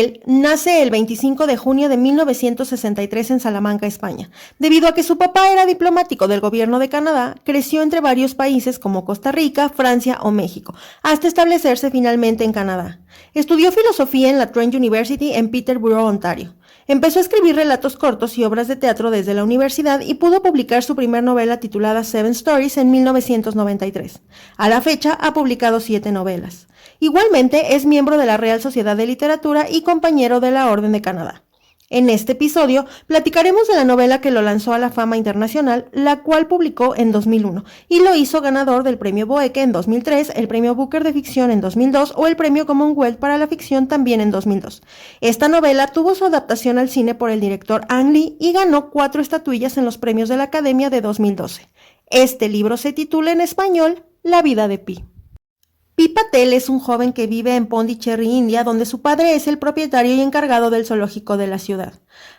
Patel nace el 25 de junio de 1963 en Salamanca, España. Debido a que su papá era diplomático del gobierno de Canadá, creció entre varios países como Costa Rica, Francia o México, hasta establecerse finalmente en Canadá. Estudió filosofía en la Trent University en Peterborough, Ontario. Empezó a escribir relatos cortos y obras de teatro desde la universidad y pudo publicar su primer novela titulada Seven Stories en 1993. A la fecha ha publicado 7 novelas. Igualmente es miembro de la Real Sociedad de Literatura y compañero de la Orden de Canadá. En este episodio platicaremos de la novela que lo lanzó a la fama internacional, la cual publicó en 2001 y lo hizo ganador del Premio Boeke en 2003, el Premio Booker de Ficción en 2002 o el Premio Commonwealth para la Ficción también en 2002. Esta novela tuvo su adaptación al cine por el director Ang Lee y ganó 4 estatuillas en los premios de la Academia de 2012. Este libro se titula en español La vida de Pi. Pi Patel es un joven que vive en Pondicherry, India, donde su padre es el propietario y encargado del zoológico de la ciudad.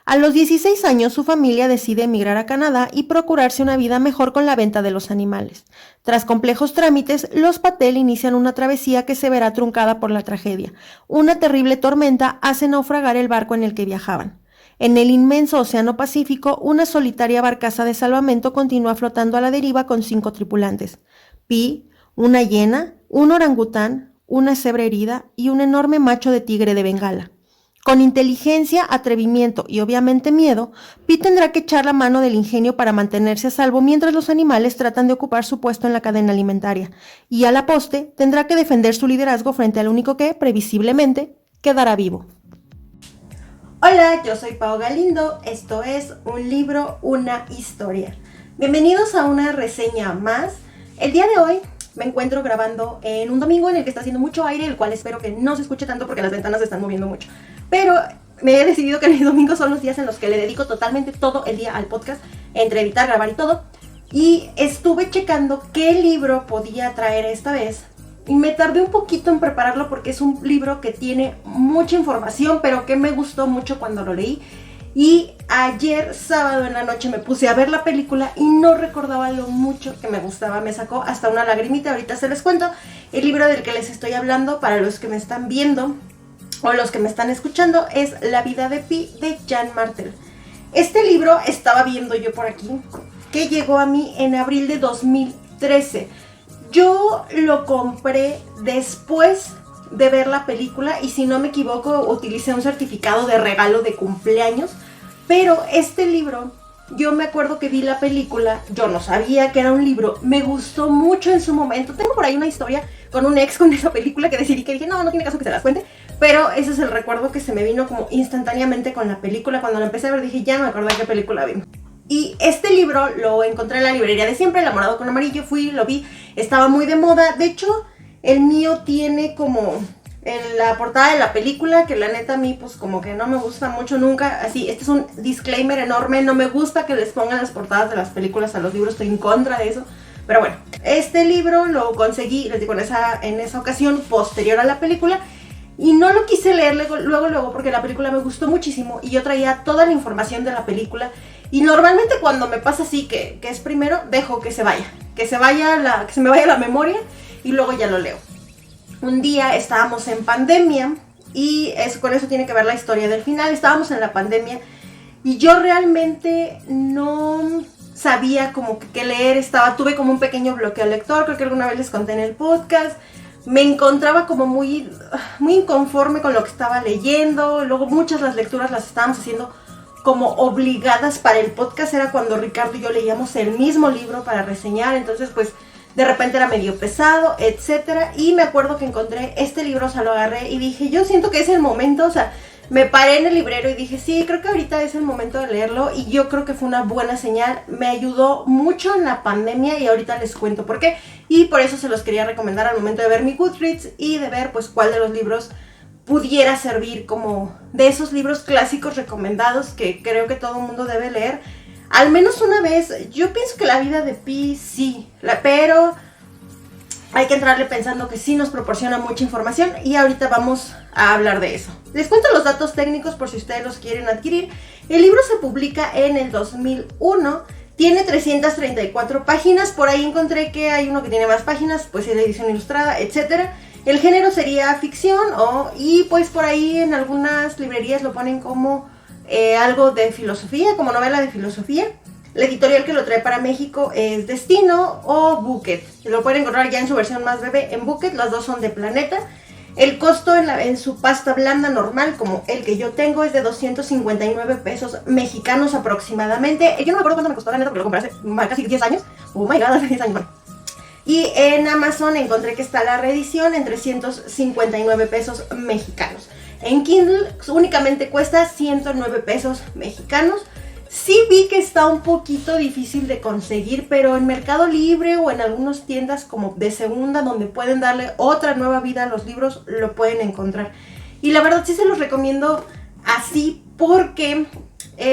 A los 16 años su familia decide emigrar a Canadá y procurarse una vida mejor con la venta de los animales. Tras complejos trámites, los Patel inician una travesía que se verá truncada por la tragedia. Una terrible tormenta hace naufragar el barco en el que viajaban. En el inmenso océano Pacífico, una solitaria barcaza de salvamento continúa flotando a la deriva con 5 tripulantes. Pi, una hiena, un orangután, una cebra herida y un enorme macho de tigre de Bengala. Con inteligencia, atrevimiento y obviamente miedo, Pi tendrá que echar la mano del ingenio para mantenerse a salvo mientras los animales tratan de ocupar su puesto en la cadena alimentaria, y a la poste tendrá que defender su liderazgo frente al único que, previsiblemente, quedará vivo. Hola, yo soy Pau Galindo, esto es Un libro, una historia. Bienvenidos a una reseña más. El día de hoy me encuentro grabando en un domingo en el que está haciendo mucho aire, el cual espero que no se escuche tanto porque las ventanas se están moviendo mucho. Pero me he decidido que mis domingos son los días en los que le dedico totalmente todo el día al podcast, entre editar, grabar y todo. Y estuve checando qué libro podía traer esta vez. Y me tardé un poquito en prepararlo porque es un libro que tiene mucha información, pero que me gustó mucho cuando lo leí. Y ayer sábado en la noche me puse a ver la película y no recordaba lo mucho que me gustaba. Me sacó hasta una lagrimita, ahorita se les cuento. El libro del que les estoy hablando, para los que me están viendo o los que me están escuchando, es La vida de Pi, de Yann Martel. Este libro estaba viendo yo por aquí, que llegó a mí en abril de 2013. Yo lo compré después de ver la película y si no me equivoco utilicé un certificado de regalo de cumpleaños, pero este libro, yo me acuerdo que vi la película, yo no sabía que era un libro, me gustó mucho en su momento. Tengo por ahí una historia con un ex con esa película que decidí que dije no tiene caso que se las cuente, pero ese es el recuerdo que se me vino como instantáneamente con la película. Cuando la empecé a ver dije ya no me acordé qué película vi. Y este libro lo encontré en la librería de siempre, El morado con amarillo, fui, lo vi, estaba muy de moda. De hecho, el mío tiene como en la portada de la película, que la neta a mí pues como que no me gusta mucho nunca. Así, este es un disclaimer enorme, no me gusta que les pongan las portadas de las películas a los libros, estoy en contra de eso. Pero bueno, este libro lo conseguí, les digo, en esa ocasión posterior a la película. Y no lo quise leer luego porque la película me gustó muchísimo y yo traía toda la información de la película. Y normalmente cuando me pasa así, que es primero, dejo que se me vaya la memoria y luego ya lo leo. Un día estábamos en pandemia y con eso tiene que ver la historia del final. Estábamos en la pandemia y yo realmente no sabía como que qué leer. Tuve como un pequeño bloqueo lector, creo que alguna vez les conté en el podcast. Me encontraba como muy inconforme con lo que estaba leyendo. Luego muchas las lecturas las estábamos haciendo como obligadas para el podcast. Era cuando Ricardo y yo leíamos el mismo libro para reseñar, entonces pues de repente era medio pesado, etcétera. Y me acuerdo que encontré este libro, o sea, lo agarré y dije, yo siento que es el momento, o sea, me paré en el librero y dije, sí, creo que ahorita es el momento de leerlo. Y yo creo que fue una buena señal, me ayudó mucho en la pandemia y ahorita les cuento por qué. Y por eso se los quería recomendar al momento de ver mi Goodreads y de ver pues cuál de los libros pudiera servir como de esos libros clásicos recomendados que creo que todo el mundo debe leer al menos una vez. Yo pienso que La vida de Pi sí, pero hay que entrarle pensando que sí nos proporciona mucha información y ahorita vamos a hablar de eso. Les cuento los datos técnicos por si ustedes los quieren adquirir. El libro se publica en el 2001, tiene 334 páginas, por ahí encontré que hay uno que tiene más páginas, pues es la edición ilustrada, etcétera. El género sería ficción y pues por ahí en algunas librerías lo ponen como algo de filosofía, como novela de filosofía. La editorial que lo trae para México es Destino o Bucket. Lo pueden encontrar ya en su versión más breve en Bucket, las dos son de Planeta. El costo en su pasta blanda normal, como el que yo tengo, es de 259 pesos mexicanos aproximadamente. Yo no me acuerdo cuánto me costó, la neta, porque lo compré hace casi 10 años. Oh my god, hace 10 años. Bueno. Y en Amazon encontré que está la reedición en 359 pesos mexicanos. En Kindle únicamente cuesta 109 pesos mexicanos. Sí vi que está un poquito difícil de conseguir, pero en Mercado Libre o en algunas tiendas como de segunda donde pueden darle otra nueva vida a los libros, lo pueden encontrar. Y la verdad sí se los recomiendo así porque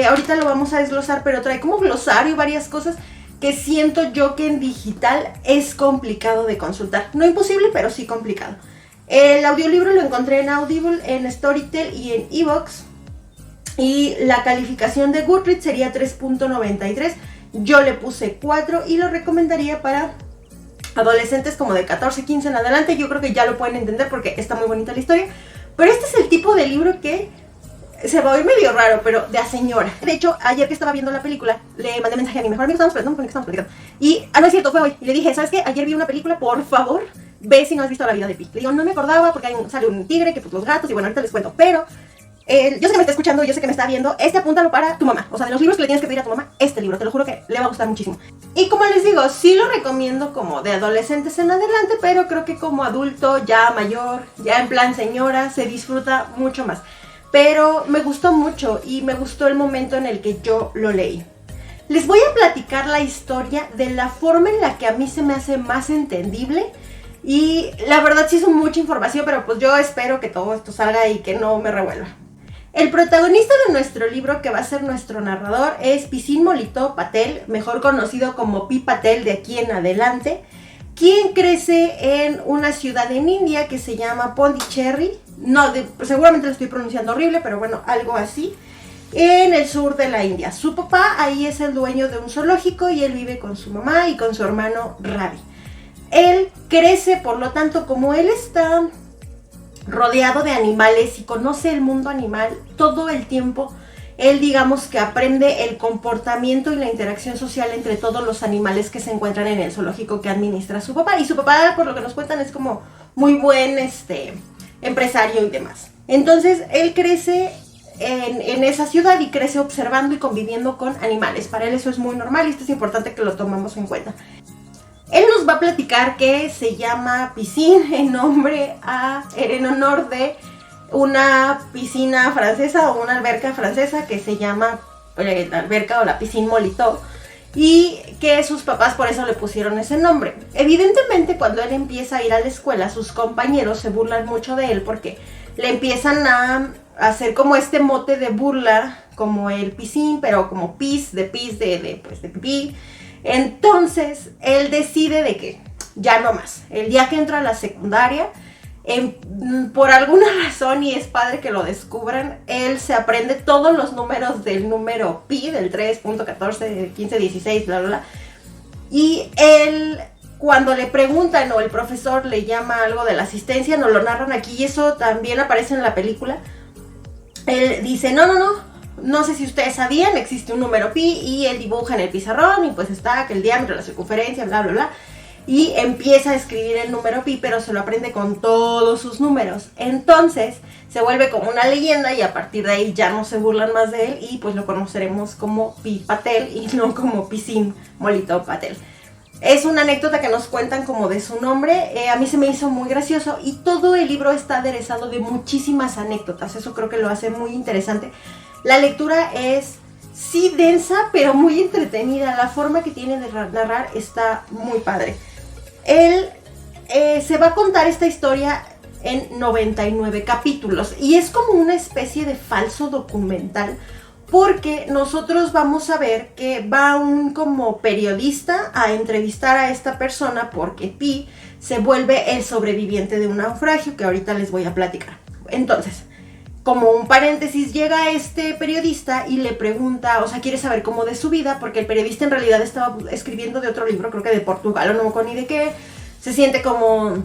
ahorita lo vamos a desglosar, pero trae como glosario y varias cosas que siento yo que en digital es complicado de consultar. No imposible, pero sí complicado. El audiolibro lo encontré en Audible, en Storytel y en eBooks. Y la calificación de Goodreads sería 3.93. Yo le puse 4 y lo recomendaría para adolescentes como de 14, 15 en adelante. Yo creo que ya lo pueden entender porque está muy bonita la historia. Pero este es el tipo de libro que se va a oír medio raro, pero de a señora. De hecho, ayer que estaba viendo la película, le mandé mensaje a mi mejor amigo, estábamos platicando. Y, no es cierto, fue hoy. Y le dije, ¿sabes qué? Ayer vi una película, por favor, ve si no has visto La vida de Pi. Le digo, no me acordaba porque sale un tigre, que pues los gatos, y bueno, ahorita les cuento. Pero yo sé que me está escuchando, yo sé que me está viendo. Apúntalo para tu mamá. O sea, de los libros que le tienes que pedir a tu mamá, este libro, te lo juro que le va a gustar muchísimo. Y como les digo, sí lo recomiendo como de adolescentes en adelante, pero creo que como adulto, ya mayor, ya en plan señora, se disfruta mucho más. Pero me gustó mucho y me gustó el momento en el que yo lo leí. Les voy a platicar la historia de la forma en la que a mí se me hace más entendible. Y la verdad sí es mucha información, pero pues yo espero que todo esto salga y que no me revuelva. El protagonista de nuestro libro, que va a ser nuestro narrador, es Pisin Molito Patel, mejor conocido como Pi Patel de aquí en adelante, quien crece en una ciudad en India que se llama Pondicherry. No, seguramente lo estoy pronunciando horrible, pero bueno, algo así. En el sur de la India. Su papá ahí es el dueño de un zoológico y él vive con su mamá y con su hermano Ravi. Él crece, por lo tanto, como él está rodeado de animales y conoce el mundo animal todo el tiempo, él digamos que aprende el comportamiento y la interacción social entre todos los animales que se encuentran en el zoológico que administra su papá. Y su papá, por lo que nos cuentan, es como muy buen empresario y demás. Entonces él crece en esa ciudad y crece observando y conviviendo con animales. Para él eso es muy normal y esto es importante que lo tomemos en cuenta. Él nos va a platicar que se llama Piscine en honor de una piscina francesa o una alberca francesa que se llama la alberca o la Piscine Molito, y que sus papás por eso le pusieron ese nombre. Evidentemente, cuando él empieza a ir a la escuela, sus compañeros se burlan mucho de él porque le empiezan a hacer como este mote de burla, como el piscine, pero como pis de pipí. Entonces, él decide de que ya no más. El día que entra a la secundaria, por alguna razón, y es padre que lo descubran, él se aprende todos los números del número pi, del 3.14, 15, 16, bla, bla, bla. Y él, cuando le preguntan o el profesor le llama algo de la asistencia, nos lo narran aquí y eso también aparece en la película. Él dice, no sé si ustedes sabían, existe un número pi, y él dibuja en el pizarrón y pues está que el diámetro, la circunferencia, bla, bla, bla. Y empieza a escribir el número pi, pero se lo aprende con todos sus números. Entonces se vuelve como una leyenda y a partir de ahí ya no se burlan más de él y pues lo conoceremos como Pi Patel y no como Pisin Molito Patel. Es una anécdota que nos cuentan como de su nombre. A mí se me hizo muy gracioso y todo el libro está aderezado de muchísimas anécdotas. Eso creo que lo hace muy interesante. La lectura es sí densa, pero muy entretenida. La forma que tiene de narrar está muy padre. Él se va a contar esta historia en 99 capítulos y es como una especie de falso documental, porque nosotros vamos a ver que va un como periodista a entrevistar a esta persona porque Pi se vuelve el sobreviviente de un naufragio que ahorita les voy a platicar. Entonces, como un paréntesis, llega este periodista y le pregunta, o sea, quiere saber cómo de su vida, porque el periodista en realidad estaba escribiendo de otro libro, creo que de Portugal o no con ni de qué. Se siente como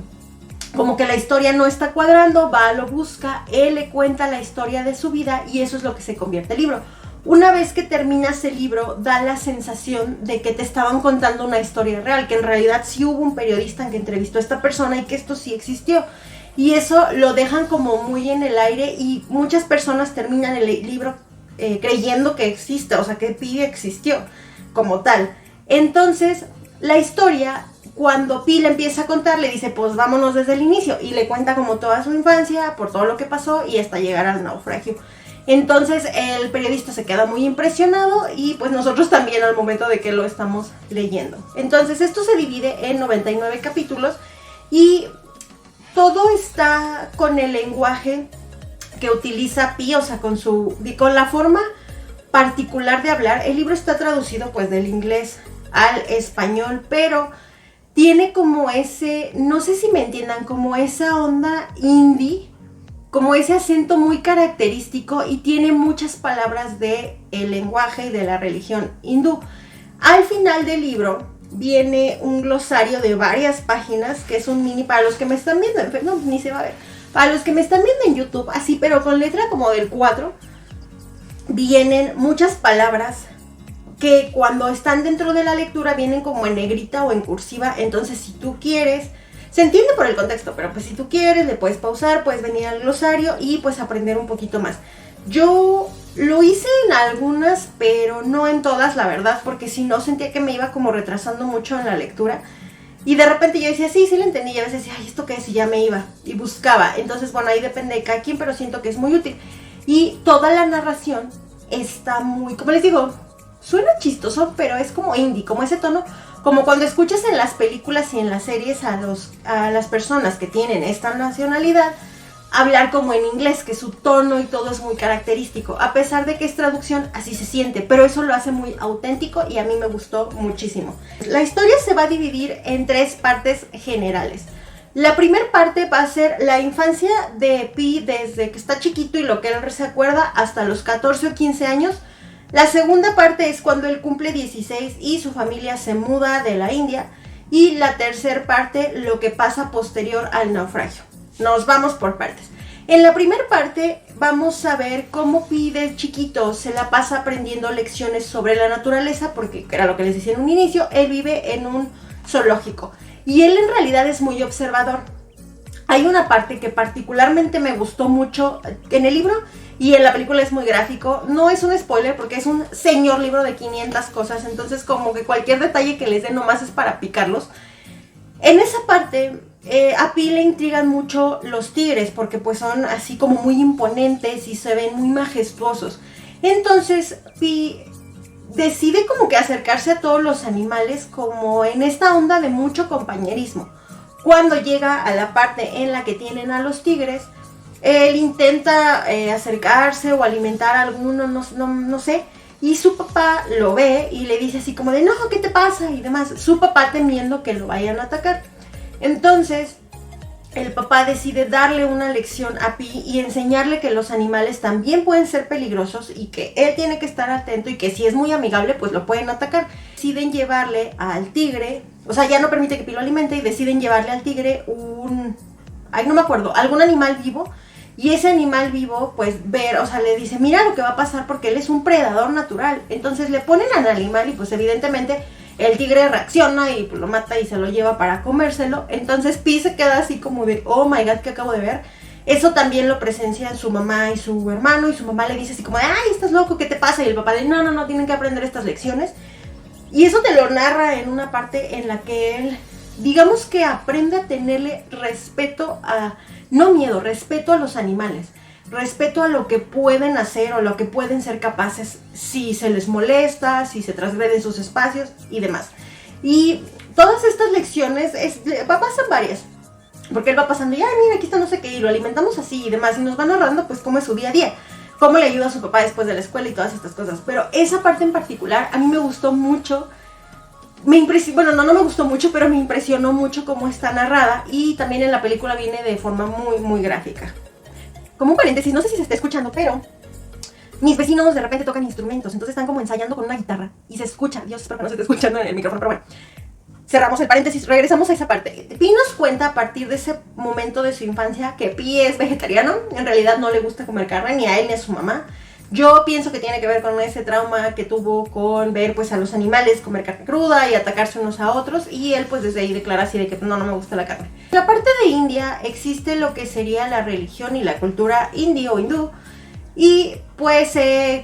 como que la historia no está cuadrando, va, lo busca, él le cuenta la historia de su vida y eso es lo que se convierte el libro. Una vez que terminas el libro, da la sensación de que te estaban contando una historia real, que en realidad sí hubo un periodista que entrevistó a esta persona y que esto sí existió. Y eso lo dejan como muy en el aire y muchas personas terminan el libro creyendo que existe, o sea, que Pi existió como tal. Entonces, la historia, cuando Pi le empieza a contar, le dice, pues vámonos desde el inicio, y le cuenta como toda su infancia, por todo lo que pasó, y hasta llegar al naufragio. Entonces el periodista se queda muy impresionado y pues nosotros también al momento de que lo estamos leyendo. Entonces esto se divide en 99 capítulos y todo está con el lenguaje que utiliza Pi, o sea, con la forma particular de hablar. El libro está traducido pues del inglés al español, pero tiene como ese, no sé si me entiendan, como esa onda indie, como ese acento muy característico y tiene muchas palabras del lenguaje y de la religión hindú. Al final del libro viene un glosario de varias páginas, que es un mini, para los que me están viendo, no, ni se va a ver, para los que me están viendo en YouTube, así pero con letra como del 4, vienen muchas palabras que cuando están dentro de la lectura vienen como en negrita o en cursiva, entonces si tú quieres, se entiende por el contexto, pero pues si tú quieres le puedes pausar, puedes venir al glosario y pues aprender un poquito más. Yo lo hice en algunas, pero no en todas, la verdad, porque si no sentía que me iba como retrasando mucho en la lectura. Y de repente yo decía, sí, sí lo entendí, y a veces decía, ay, ¿esto qué es? Y ya me iba, y buscaba. Entonces, bueno, ahí depende de cada quien, pero siento que es muy útil. Y toda la narración está muy, como les digo, suena chistoso, pero es como indie, como ese tono, como cuando escuchas en las películas y en las series a las personas que tienen esta nacionalidad hablar como en inglés, que su tono y todo es muy característico. A pesar de que es traducción, así se siente, pero eso lo hace muy auténtico y a mí me gustó muchísimo. La historia se va a dividir en 3 partes generales. La primera parte va a ser la infancia de Pi desde que está chiquito y lo que él se acuerda hasta los 14 o 15 años. La segunda parte es cuando él cumple 16 y su familia se muda de la India. Y la tercera parte, lo que pasa posterior al naufragio. Nos vamos por partes. En la primera parte vamos a ver cómo Pi de chiquito se la pasa aprendiendo lecciones sobre la naturaleza, porque era lo que les decía en un inicio, él vive en un zoológico. Y él en realidad es muy observador. Hay una parte que particularmente me gustó mucho en el libro y en la película es muy gráfico. No es un spoiler porque es un señor libro de 500 cosas, entonces como que cualquier detalle que les dé nomás es para picarlos. En esa parte a Pi le intrigan mucho los tigres porque pues son así como muy imponentes y se ven muy majestuosos. Entonces Pi decide como que acercarse a todos los animales como en esta onda de mucho compañerismo. Cuando llega a la parte en la que tienen a los tigres, él intenta acercarse o alimentar a alguno, no sé, y su papá lo ve y le dice así como de, no, ¿qué te pasa? Y demás, su papá temiendo que lo vayan a atacar. Entonces, el papá decide darle una lección a Pi y enseñarle que los animales también pueden ser peligrosos y que él tiene que estar atento y que si es muy amigable, pues lo pueden atacar. Deciden llevarle al tigre, o sea, ya no permite que Pi lo alimente y deciden llevarle al tigre no me acuerdo, algún animal vivo. Y ese animal vivo, pues le dice, mira lo que va a pasar porque él es un predador natural. Entonces le ponen al animal y pues evidentemente el tigre reacciona y pues, lo mata y se lo lleva para comérselo. Entonces Pi se queda así como de, oh my god, ¿qué acabo de ver? Eso también lo presencian su mamá y su hermano y su mamá le dice así como de, ay, estás loco, ¿qué te pasa? Y el papá de, no, tienen que aprender estas lecciones. Y eso te lo narra en una parte en la que él, digamos que aprende a tenerle respeto no miedo, respeto a los animales, respeto a lo que pueden hacer o lo que pueden ser capaces si se les molesta, si se transgreden sus espacios y demás. Y todas estas lecciones, pasan varias, porque él va pasando y, ay, mira, aquí está no sé qué, y lo alimentamos así y demás, y nos va narrando pues cómo es su día a día, cómo le ayuda a su papá después de la escuela y todas estas cosas. Pero esa parte en particular a mí me gustó mucho. No me gustó mucho, pero me impresionó mucho cómo está narrada y también en la película viene de forma muy, muy gráfica. Como un paréntesis, no sé si se está escuchando, pero mis vecinos de repente tocan instrumentos, entonces están como ensayando con una guitarra y se escucha, Dios, espero que no se esté escuchando en el micrófono, pero bueno. cerramos el paréntesis, regresamos a esa parte. Pi nos cuenta a partir de ese momento de su infancia que Pi es vegetariano, en realidad no le gusta comer carne ni a él ni a su mamá. Yo pienso que tiene que ver con ese trauma que tuvo con ver pues a los animales comer carne cruda y atacarse unos a otros, y él pues desde ahí declara así de que no me gusta la carne. En la parte de India existe lo que sería la religión y la cultura hindi o hindú, y pues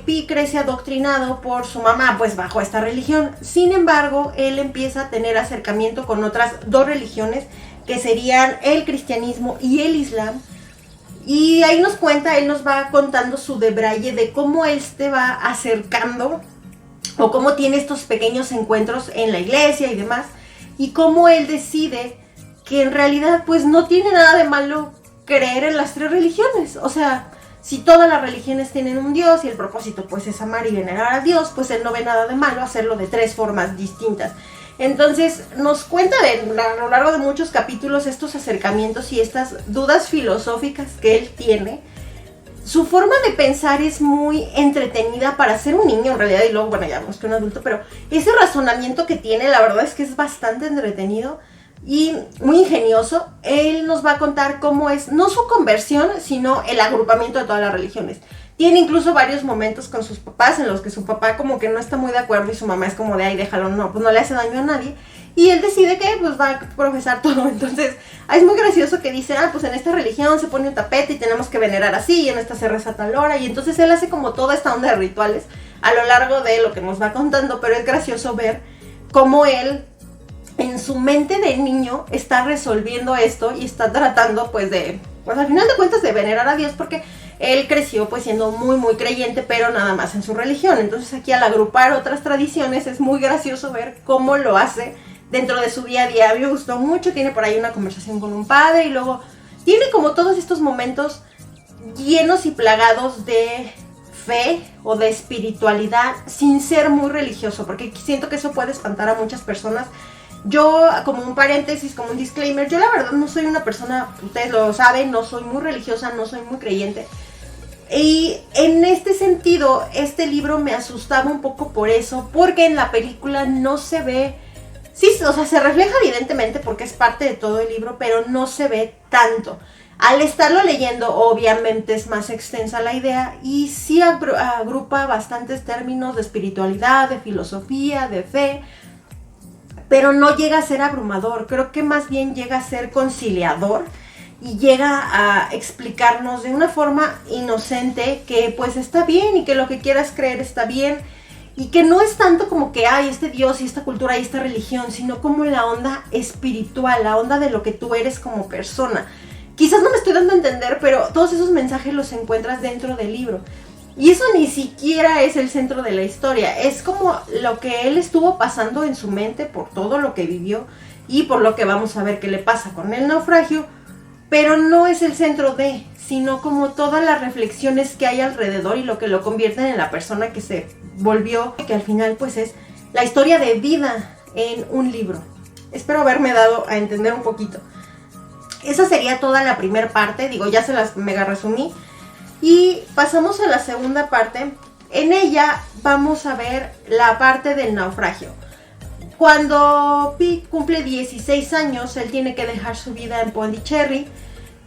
Pi crece adoctrinado por su mamá pues bajo esta religión. Sin embargo, él empieza a tener acercamiento con otras dos religiones que serían el cristianismo y el islam. Y ahí nos cuenta, él nos va contando su debraye de cómo él se va acercando o cómo tiene estos pequeños encuentros en la iglesia y demás, y cómo él decide que en realidad pues no tiene nada de malo creer en las tres religiones. O sea, si todas las religiones tienen un Dios y el propósito pues es amar y venerar a Dios, pues él no ve nada de malo hacerlo de tres formas distintas. Entonces nos cuenta a lo largo de muchos capítulos estos acercamientos y estas dudas filosóficas que él tiene. Su forma de pensar es muy entretenida para ser un niño en realidad, y luego bueno ya vemos que un adulto, pero ese razonamiento que tiene la verdad es que es bastante entretenido y muy ingenioso. Él nos va a contar cómo es, no su conversión, sino el agrupamiento de todas las religiones. Tiene incluso varios momentos con sus papás en los que su papá como que no está muy de acuerdo y su mamá es como de, ay, déjalo, no, pues no le hace daño a nadie. Y él decide que pues va a profesar todo. Entonces, es muy gracioso que dice, pues en esta religión se pone un tapete y tenemos que venerar así, y en esta se reza a tal hora. Y entonces él hace como toda esta onda de rituales a lo largo de lo que nos va contando, pero es gracioso ver cómo él en su mente de niño está resolviendo esto y está tratando pues de, pues al final de cuentas de venerar a Dios, porque él creció pues siendo muy creyente, pero nada más en su religión. Entonces aquí al agrupar otras tradiciones es muy gracioso ver cómo lo hace dentro de su día a día. A mí me gustó mucho, tiene por ahí una conversación con un padre y luego tiene como todos estos momentos llenos y plagados de fe o de espiritualidad sin ser muy religioso, porque siento que eso puede espantar a muchas personas. Yo, como un paréntesis, como un disclaimer, yo la verdad no soy una persona, ustedes lo saben, no soy muy religiosa, no soy muy creyente. Y en este sentido, este libro me asustaba un poco por eso, porque en la película no se ve, sí, o sea, se refleja evidentemente porque es parte de todo el libro, pero no se ve tanto. Al estarlo leyendo, obviamente es más extensa la idea y sí agrupa bastantes términos de espiritualidad, de filosofía, de fe, pero no llega a ser abrumador. Creo que más bien llega a ser conciliador y llega a explicarnos de una forma inocente que pues está bien y que lo que quieras creer está bien, y que no es tanto como que hay este Dios y esta cultura y esta religión, sino como la onda espiritual, la onda de lo que tú eres como persona. Quizás no me estoy dando a entender, pero todos esos mensajes los encuentras dentro del libro. Y eso ni siquiera es el centro de la historia, es como lo que él estuvo pasando en su mente por todo lo que vivió y por lo que vamos a ver qué le pasa con el naufragio, pero no es el centro de, sino como todas las reflexiones que hay alrededor y lo que lo convierten en la persona que se volvió, que al final pues es la historia de vida en un libro. Espero haberme dado a entender un poquito. Esa sería toda la primera parte, digo, ya se las mega resumí. Y pasamos a la segunda parte. En ella vamos a ver la parte del naufragio. Cuando Pi cumple 16 años, él tiene que dejar su vida en Pondicherry.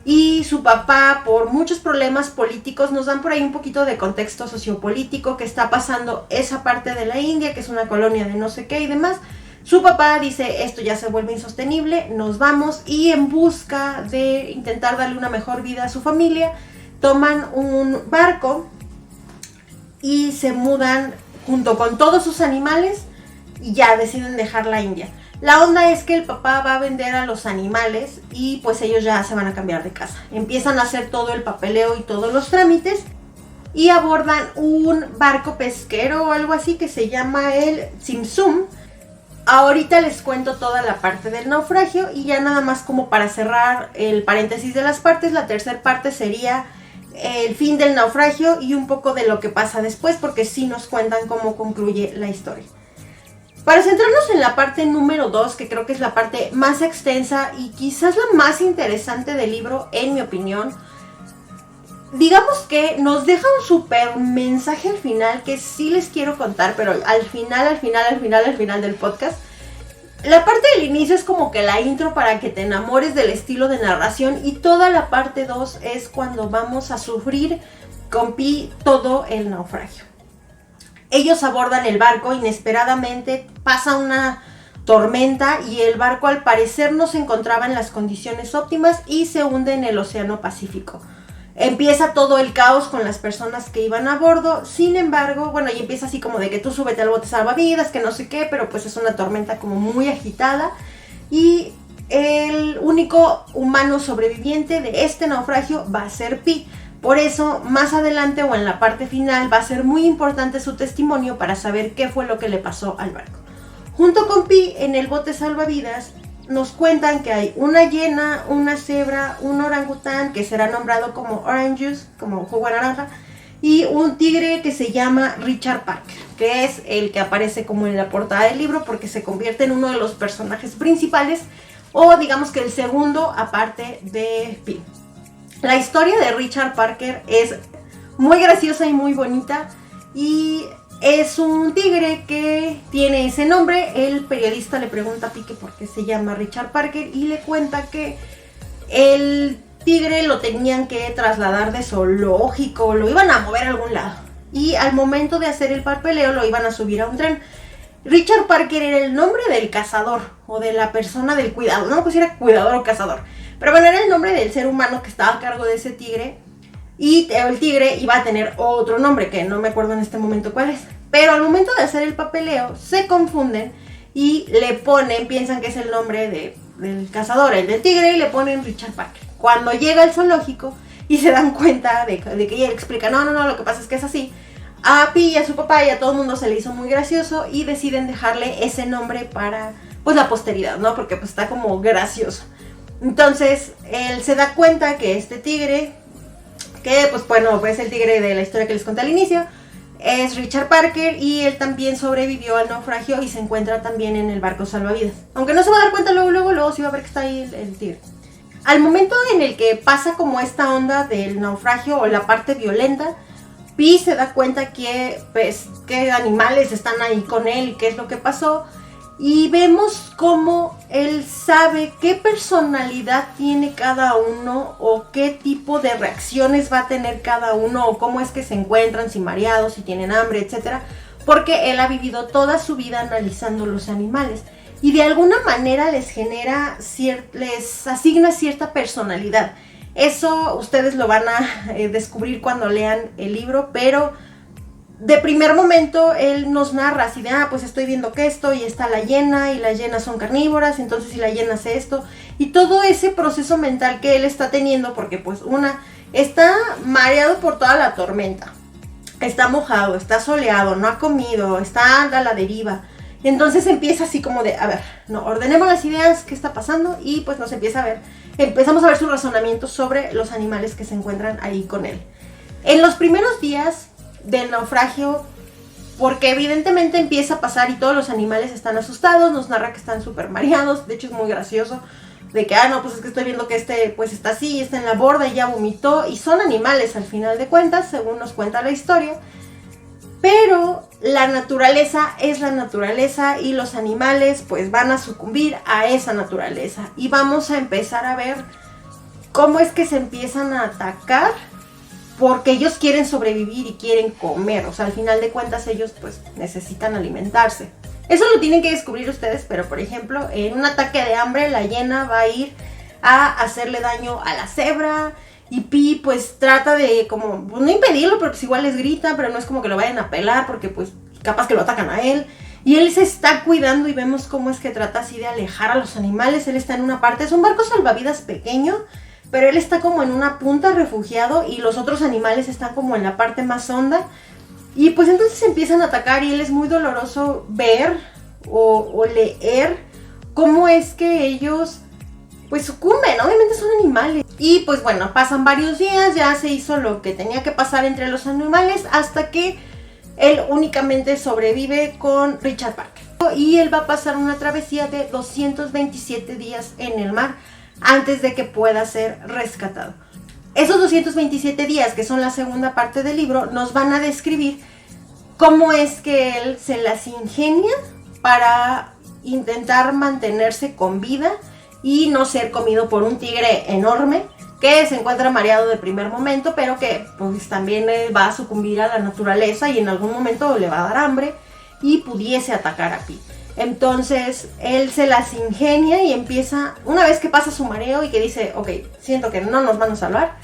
Y su papá, por muchos problemas políticos, nos dan por ahí un poquito de contexto sociopolítico que está pasando esa parte de la India, que es una colonia de no sé qué y demás. Su papá dice, esto ya se vuelve insostenible, nos vamos, y en busca de intentar darle una mejor vida a su familia, toman un barco y se mudan junto con todos sus animales y ya deciden dejar la India. La onda es que el papá va a vender a los animales y pues ellos ya se van a cambiar de casa. Empiezan a hacer todo el papeleo y todos los trámites y abordan un barco pesquero o algo así que se llama el Simsum. Ahorita les cuento toda la parte del naufragio y ya nada más como para cerrar el paréntesis de las partes, la tercera parte sería el fin del naufragio y un poco de lo que pasa después, porque sí nos cuentan cómo concluye la historia. Para centrarnos en la parte número 2, que creo que es la parte más extensa y quizás la más interesante del libro, en mi opinión, digamos que nos deja un súper mensaje al final que sí les quiero contar, pero al final del podcast. La parte del inicio es como que la intro para que te enamores del estilo de narración, y toda la parte 2 es cuando vamos a sufrir con Pi todo el naufragio. Ellos abordan el barco, inesperadamente pasa una tormenta y el barco al parecer no se encontraba en las condiciones óptimas y se hunde en el Océano Pacífico. Empieza todo el caos con las personas que iban a bordo. Sin embargo, bueno, y empieza así como de que tú súbete al bote salvavidas, que no sé qué, pero pues es una tormenta como muy agitada. Y el único humano sobreviviente de este naufragio va a ser Pi. Por eso, más adelante o en la parte final va a ser muy importante su testimonio para saber qué fue lo que le pasó al barco. Junto con Pi, en el bote salvavidas, nos cuentan que hay una hiena, una cebra, un orangután que será nombrado como Orange Juice, como jugo de naranja, y un tigre que se llama Richard Parker, que es el que aparece como en la portada del libro porque se convierte en uno de los personajes principales, o digamos que el segundo aparte de Pi. La historia de Richard Parker es muy graciosa y muy bonita, y es un tigre que tiene ese nombre. El periodista le pregunta a Pi que por qué se llama Richard Parker y le cuenta que el tigre lo tenían que trasladar de zoológico, lo iban a mover a algún lado, y al momento de hacer el papeleo lo iban a subir a un tren. Richard Parker era el nombre del cazador o de la persona del cuidado, no pues era cuidador o cazador, pero bueno, era el nombre del ser humano que estaba a cargo de ese tigre. Y el tigre iba a tener otro nombre que no me acuerdo en este momento cuál es. Pero al momento de hacer el papeleo se confunden y le ponen, piensan que es el nombre del cazador, el del tigre, y le ponen Richard Parker. Cuando llega al zoológico y se dan cuenta de que ella le explica, no, lo que pasa es que es así, a Pi y a su papá y a todo el mundo se le hizo muy gracioso y deciden dejarle ese nombre para pues la posteridad, ¿no? Porque pues está como gracioso. Entonces él se da cuenta que este tigre, que pues bueno, pues el tigre de la historia que les conté al inicio, es Richard Parker, y él también sobrevivió al naufragio y se encuentra también en el barco salvavidas. Aunque no se va a dar cuenta luego sí va a ver que está ahí el tigre. Al momento en el que pasa como esta onda del naufragio o la parte violenta, Pi se da cuenta que pues qué animales están ahí con él y qué es lo que pasó. Y vemos cómo él sabe qué personalidad tiene cada uno o qué tipo de reacciones va a tener cada uno, o cómo es que se encuentran, si mareados, si tienen hambre, etc. Porque él ha vivido toda su vida analizando los animales y de alguna manera les asigna cierta personalidad. Eso ustedes lo van a descubrir cuando lean el libro, pero de primer momento él nos narra así de, pues estoy viendo que esto, y está la hiena, y las hienas son carnívoras, entonces si la hiena hace esto, y todo ese proceso mental que él está teniendo, porque pues está mareado por toda la tormenta, está mojado, está soleado, no ha comido, está a la deriva, y entonces empieza así como de, a ver, no, ordenemos las ideas, qué está pasando, y pues empezamos a ver su razonamiento sobre los animales que se encuentran ahí con él. En los primeros días del naufragio, porque evidentemente empieza a pasar y todos los animales están asustados, nos narra que están súper mareados, de hecho es muy gracioso, de que, pues es que estoy viendo que pues está así, está en la borda y ya vomitó, y son animales al final de cuentas, según nos cuenta la historia, pero la naturaleza es la naturaleza y los animales pues van a sucumbir a esa naturaleza, y vamos a empezar a ver cómo es que se empiezan a atacar porque ellos quieren sobrevivir y quieren comer. O sea, al final de cuentas ellos pues necesitan alimentarse. Eso lo tienen que descubrir ustedes, pero por ejemplo, en un ataque de hambre la hiena va a ir a hacerle daño a la cebra, y Pi pues trata de como, pues, no impedirlo, pero pues igual les grita, pero no es como que lo vayan a pelar porque pues capaz que lo atacan a él. Y él se está cuidando y vemos cómo es que trata así de alejar a los animales. Él está en una parte, es un barco salvavidas pequeño, pero él está como en una punta refugiado y los otros animales están como en la parte más honda. Y pues entonces empiezan a atacar, y él es muy doloroso ver o leer cómo es que ellos pues sucumben. Obviamente son animales. Y pues bueno, pasan varios días, ya se hizo lo que tenía que pasar entre los animales, hasta que él únicamente sobrevive con Richard Parker. Y él va a pasar una travesía de 227 días en el mar antes de que pueda ser rescatado. Esos 227 días, que son la segunda parte del libro, nos van a describir cómo es que él se las ingenia para intentar mantenerse con vida y no ser comido por un tigre enorme que se encuentra mareado de primer momento, pero que pues también va a sucumbir a la naturaleza y en algún momento le va a dar hambre y pudiese atacar a Pi. Entonces él se las ingenia y empieza, una vez que pasa su mareo y que dice, ok, siento que no nos van a salvar,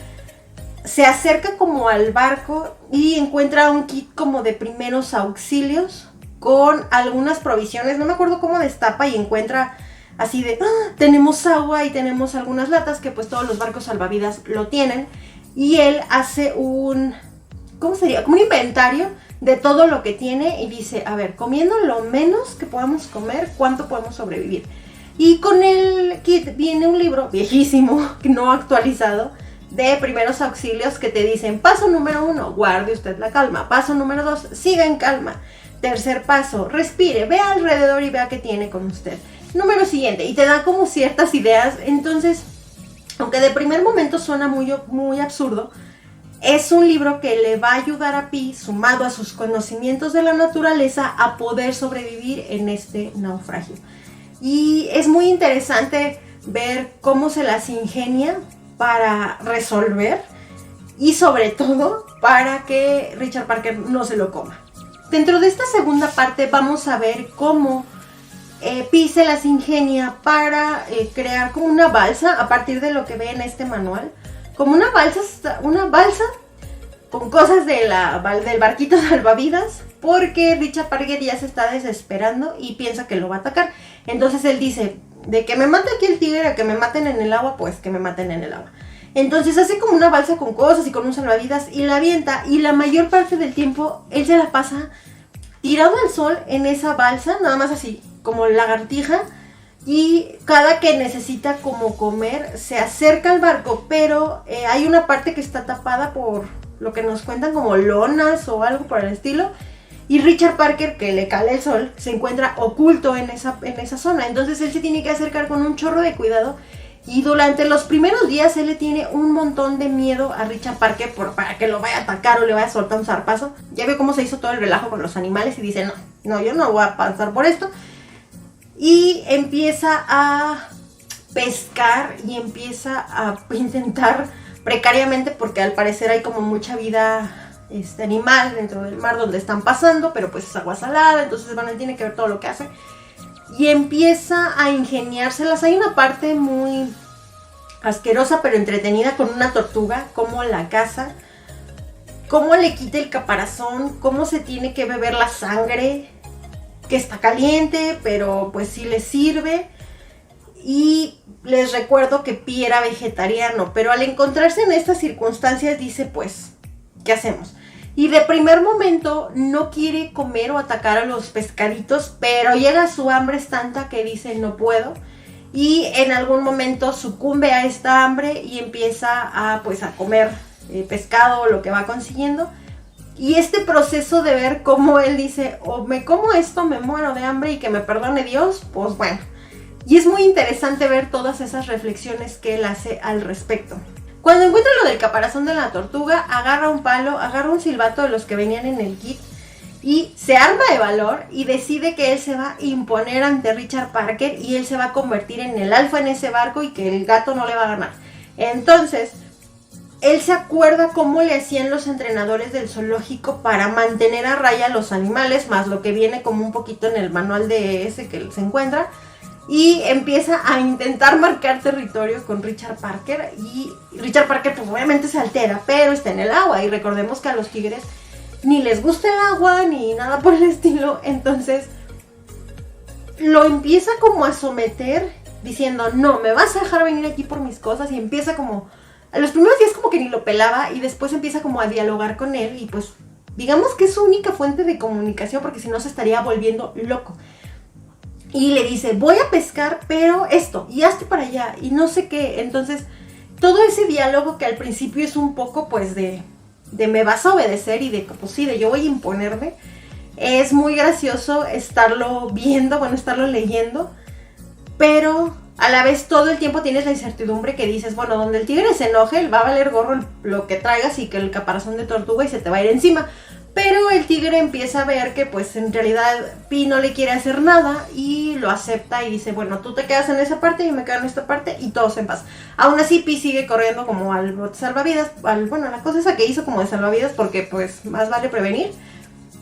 se acerca como al barco y encuentra un kit como de primeros auxilios con algunas provisiones. No me acuerdo cómo destapa y encuentra así de, tenemos agua y tenemos algunas latas, que pues todos los barcos salvavidas lo tienen. Y él hace un, ¿cómo sería? Como un inventario de todo lo que tiene y dice, a ver, comiendo lo menos que podamos comer, ¿cuánto podemos sobrevivir? Y con el kit viene un libro viejísimo, no actualizado, de primeros auxilios que te dicen, paso número 1, guarde usted la calma. Paso número 2, siga en calma. Tercer paso, respire, vea alrededor y vea qué tiene con usted. Número siguiente, y te da como ciertas ideas. Entonces, aunque de primer momento suena muy absurdo, es un libro que le va a ayudar a Pi, sumado a sus conocimientos de la naturaleza, a poder sobrevivir en este naufragio. Y es muy interesante ver cómo se las ingenia para resolver y sobre todo para que Richard Parker no se lo coma. Dentro de esta segunda parte vamos a ver cómo Pi se las ingenia para crear como una balsa a partir de lo que ve en este manual. Como una balsa con cosas del barquito salvavidas, porque Richard Parker ya se está desesperando y piensa que lo va a atacar. Entonces él dice, de que me mate aquí el tigre a que me maten en el agua, pues que me maten en el agua. Entonces hace como una balsa con cosas y con un salvavidas y la avienta, y la mayor parte del tiempo él se la pasa tirado al sol en esa balsa, nada más así, como lagartija, y cada que necesita como comer se acerca al barco, pero hay una parte que está tapada por lo que nos cuentan como lonas o algo por el estilo, y Richard Parker, que le cala el sol, se encuentra oculto en esa zona. Entonces él se tiene que acercar con un chorro de cuidado, y durante los primeros días él le tiene un montón de miedo a Richard Parker para que lo vaya a atacar o le vaya a soltar un zarpazo. Ya ve cómo se hizo todo el relajo con los animales y dice, no, yo no voy a pasar por esto. Y empieza a pescar y empieza a intentar precariamente, porque al parecer hay como mucha vida animal dentro del mar donde están pasando, pero pues es agua salada, entonces él tiene que ver todo lo que hace. Y empieza a ingeniárselas. Hay una parte muy asquerosa pero entretenida con una tortuga, cómo la caza, cómo le quita el caparazón, cómo se tiene que beber la sangre, que está caliente, pero pues sí le sirve. Y les recuerdo que Pi era vegetariano, pero al encontrarse en estas circunstancias dice, pues, ¿qué hacemos? Y de primer momento no quiere comer o atacar a los pescaditos, pero llega su hambre es tanta que dice, no puedo. Y en algún momento sucumbe a esta hambre y empieza a comer pescado o lo que va consiguiendo. Y este proceso de ver cómo él dice, o me como esto, me muero de hambre y que me perdone Dios, pues bueno. Y es muy interesante ver todas esas reflexiones que él hace al respecto. Cuando encuentra lo del caparazón de la tortuga, agarra un palo, agarra un silbato de los que venían en el kit y se arma de valor y decide que él se va a imponer ante Richard Parker y él se va a convertir en el alfa en ese barco y que el gato no le va a ganar. Entonces, él se acuerda cómo le hacían los entrenadores del zoológico para mantener a raya a los animales, más lo que viene como un poquito en el manual de ese que se encuentra. Y empieza a intentar marcar territorio con Richard Parker. Y Richard Parker pues obviamente se altera, pero está en el agua. Y recordemos que a los tigres ni les gusta el agua, ni nada por el estilo. Entonces lo empieza como a someter, diciendo, no, me vas a dejar venir aquí por mis cosas. Y empieza como, a los primeros días como que ni lo pelaba. Y después empieza como a dialogar con él. Y pues digamos que es su única fuente de comunicación, porque si no se estaría volviendo loco. Y le dice, voy a pescar, pero esto, y hazte para allá, y no sé qué. Entonces, todo ese diálogo que al principio es un poco, pues, de me vas a obedecer, y de, pues sí, de yo voy a imponerme, es muy gracioso estarlo viendo, estarlo leyendo, pero a la vez todo el tiempo tienes la incertidumbre que dices, bueno, donde el tigre se enoje, va a valer gorro lo que traigas y que el caparazón de tortuga y se te va a ir encima. Pero el tigre empieza a ver que pues en realidad Pi no le quiere hacer nada y lo acepta y dice, bueno, tú te quedas en esa parte y yo me quedo en esta parte y todos en paz. Aún así Pi sigue corriendo como al bote salvavidas, bueno, la cosa esa que hizo como de salvavidas porque pues más vale prevenir.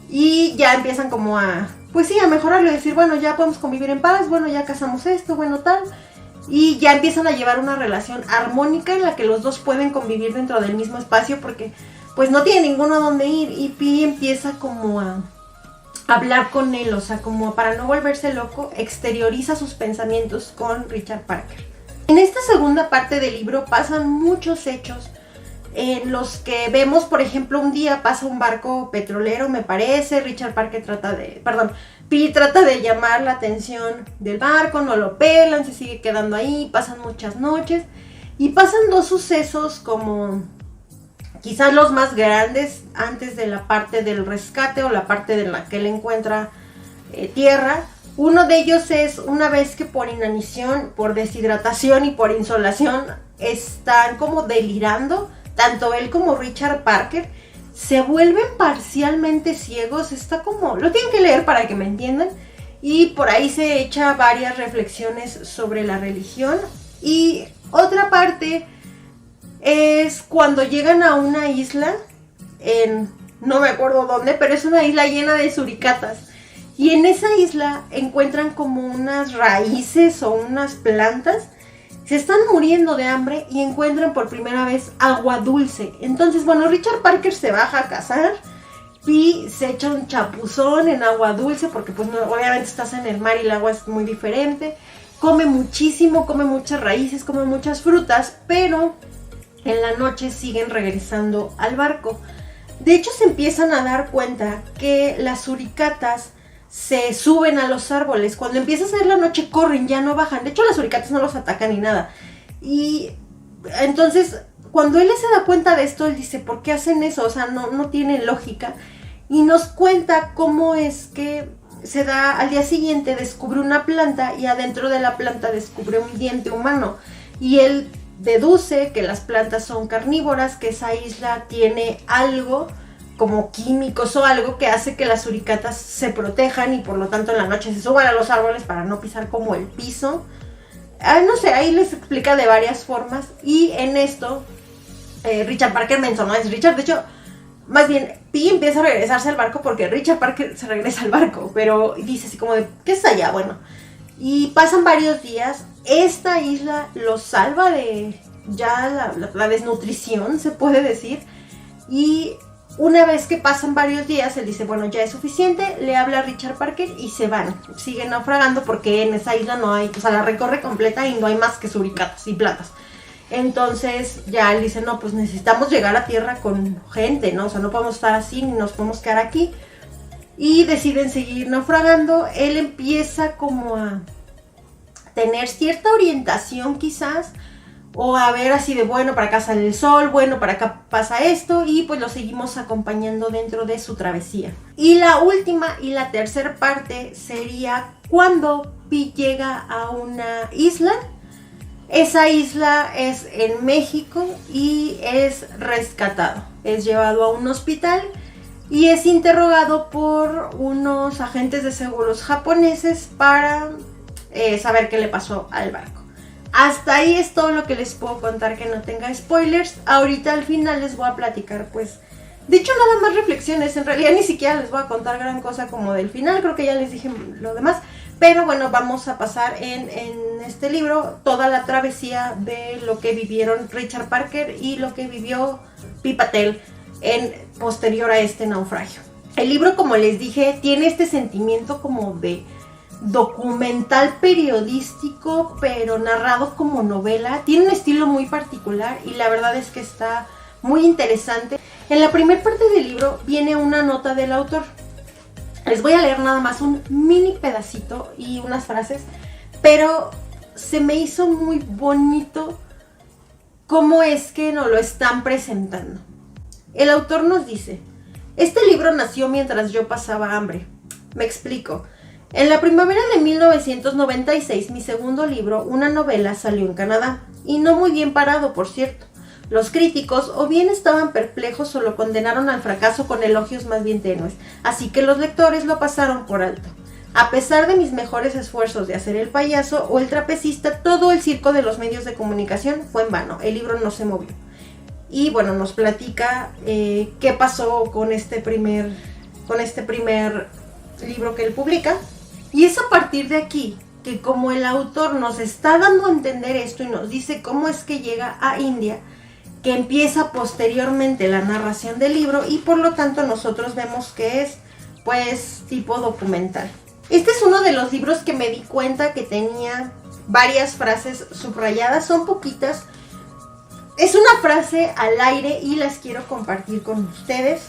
Y ya empiezan como a, pues sí, a mejorarlo y decir, bueno, ya podemos convivir en paz, bueno, ya casamos esto, bueno, tal. Y ya empiezan a llevar una relación armónica en la que los dos pueden convivir dentro del mismo espacio porque pues no tiene ninguno a dónde ir. Y Pi empieza como a hablar con él, o sea, como para no volverse loco, exterioriza sus pensamientos con Richard Parker. En esta segunda parte del libro pasan muchos hechos en los que vemos, por ejemplo, un día pasa un barco petrolero, me parece, Pi trata de llamar la atención del barco, no lo pelan, se sigue quedando ahí, pasan muchas noches y pasan dos sucesos como quizás los más grandes antes de la parte del rescate o la parte de la que él encuentra tierra. Uno de ellos es una vez que por inanición, por deshidratación y por insolación están como delirando. Tanto él como Richard Parker se vuelven parcialmente ciegos, está como, lo tienen que leer para que me entiendan, y por ahí se echa varias reflexiones sobre la religión. Y otra parte es cuando llegan a una isla, no me acuerdo dónde, pero es una isla llena de suricatas, y en esa isla encuentran como unas raíces o unas plantas. Se están muriendo de hambre y encuentran por primera vez agua dulce. Entonces, bueno, Richard Parker se baja a cazar. Pi se echa un chapuzón en agua dulce porque pues no, obviamente estás en el mar y el agua es muy diferente. Come muchísimo, come muchas raíces, come muchas frutas, pero en la noche siguen regresando al barco. De hecho, se empiezan a dar cuenta que las suricatas se suben a los árboles. Cuando empieza a ser la noche corren, ya no bajan. De hecho, las suricatas no los atacan ni nada. Y entonces, cuando él se da cuenta de esto, él dice, ¿por qué hacen eso? O sea, no tiene lógica. Y nos cuenta cómo es que se da, al día siguiente descubre una planta y adentro de la planta descubre un diente humano. Y él deduce que las plantas son carnívoras, que esa isla tiene algo como químicos o algo que hace que las suricatas se protejan y por lo tanto en la noche se suban a los árboles para no pisar como el piso. No sé, ahí les explica de varias formas. Y en esto Richard Parker mencionó, es Richard, de hecho, más bien Pi empieza a regresarse al barco porque Richard Parker se regresa al barco, pero dice así como de, ¿qué es allá? Bueno, y pasan varios días, esta isla los salva de ya la desnutrición, se puede decir, y una vez que pasan varios días, él dice, bueno, ya es suficiente, le habla a Richard Parker y se van. Siguen naufragando porque en esa isla no hay, o sea, la recorre completa y no hay más que suricatas y plantas. Entonces ya él dice, no, pues necesitamos llegar a tierra con gente, ¿no? O sea, no podemos estar así ni nos podemos quedar aquí. Y deciden seguir naufragando. Él empieza como a tener cierta orientación quizás, o a ver así de, bueno, para acá sale el sol, bueno, para acá pasa esto, y pues lo seguimos acompañando dentro de su travesía. Y la última y la tercera parte sería cuando Pi llega a una isla. Esa isla es en México y es rescatado. Es llevado a un hospital y es interrogado por unos agentes de seguros japoneses para saber qué le pasó al barco. Hasta ahí es todo lo que les puedo contar que no tenga spoilers. Ahorita al final les voy a platicar, pues, de hecho nada más reflexiones. En realidad ni siquiera les voy a contar gran cosa como del final, creo que ya les dije lo demás. Pero bueno, vamos a pasar en este libro toda la travesía de lo que vivieron Richard Parker y lo que vivió Pi Patel en posterior a este naufragio. El libro, como les dije, tiene este sentimiento como de documental periodístico, pero narrado como novela. Tiene un estilo muy particular y la verdad es que está muy interesante. En la primera parte del libro viene una nota del autor. Les voy a leer nada más un mini pedacito y unas frases, pero se me hizo muy bonito cómo es que nos lo están presentando. El autor nos dice, este libro nació mientras yo pasaba hambre. Me explico. En la primavera de 1996, mi segundo libro, una novela, salió en Canadá, y no muy bien parado, por cierto. Los críticos o bien estaban perplejos o lo condenaron al fracaso con elogios más bien tenues, así que los lectores lo pasaron por alto. A pesar de mis mejores esfuerzos de hacer el payaso o el trapecista, todo el circo de los medios de comunicación fue en vano, el libro no se movió. Y bueno, nos platica qué pasó con este primer libro que él publica. Y es a partir de aquí que, como el autor nos está dando a entender esto y nos dice cómo es que llega a India, que empieza posteriormente la narración del libro y por lo tanto nosotros vemos que es pues tipo documental. Este es uno de los libros que me di cuenta que tenía varias frases subrayadas, son poquitas. Es una frase al aire y las quiero compartir con ustedes.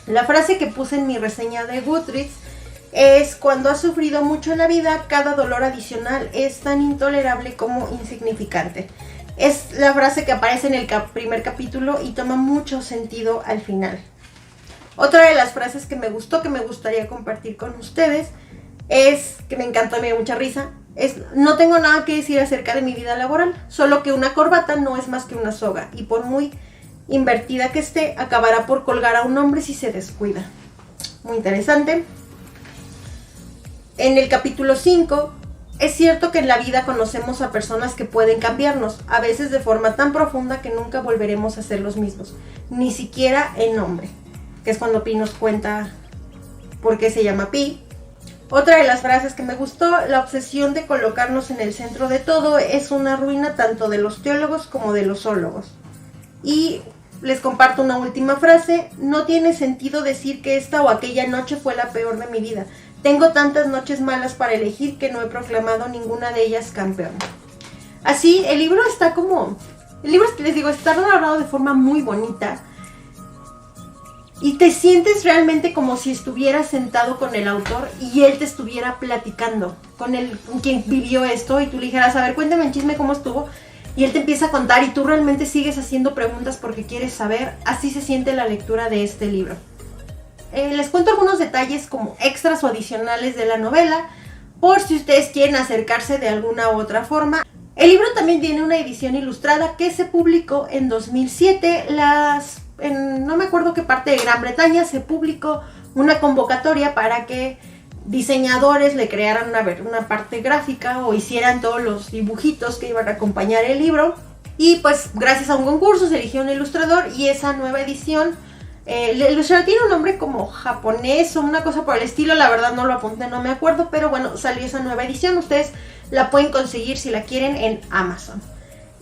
La frase que puse en mi reseña de Goodreads es: cuando has sufrido mucho en la vida, cada dolor adicional es tan intolerable como insignificante. Es la frase que aparece en el primer capítulo y toma mucho sentido al final. Otra de las frases que me gustó, que me gustaría compartir con ustedes, es, que me encantó y me dio mucha risa, es: no tengo nada que decir acerca de mi vida laboral, solo que una corbata no es más que una soga, y por muy invertida que esté, acabará por colgar a un hombre si se descuida. Muy interesante. En el capítulo 5, es cierto que en la vida conocemos a personas que pueden cambiarnos, a veces de forma tan profunda que nunca volveremos a ser los mismos, ni siquiera en nombre, que es cuando Pi nos cuenta por qué se llama Pi. Otra de las frases que me gustó: la obsesión de colocarnos en el centro de todo es una ruina tanto de los teólogos como de los zoólogos. Y les comparto una última frase: no tiene sentido decir que esta o aquella noche fue la peor de mi vida. Tengo tantas noches malas para elegir que no he proclamado ninguna de ellas campeón. Así, el libro está como... El libro, les digo, está narrado de forma muy bonita. Y te sientes realmente como si estuvieras sentado con el autor y él te estuviera platicando con quien vivió esto, y tú le dijeras: a ver, cuéntame el chisme, cómo estuvo. Y él te empieza a contar y tú realmente sigues haciendo preguntas porque quieres saber. Así se siente la lectura de este libro. Les cuento algunos detalles como extras o adicionales de la novela, por si ustedes quieren acercarse de alguna u otra forma. El libro también tiene una edición ilustrada que se publicó en 2007. En no me acuerdo qué parte de Gran Bretaña se publicó una convocatoria para que diseñadores le crearan una parte gráfica o hicieran todos los dibujitos que iban a acompañar el libro. Y pues gracias a un concurso se eligió un ilustrador, y esa nueva edición, el ilustrador tiene un nombre como japonés o una cosa por el estilo, la verdad no lo apunté, no me acuerdo, pero bueno, salió esa nueva edición. Ustedes la pueden conseguir si la quieren en Amazon.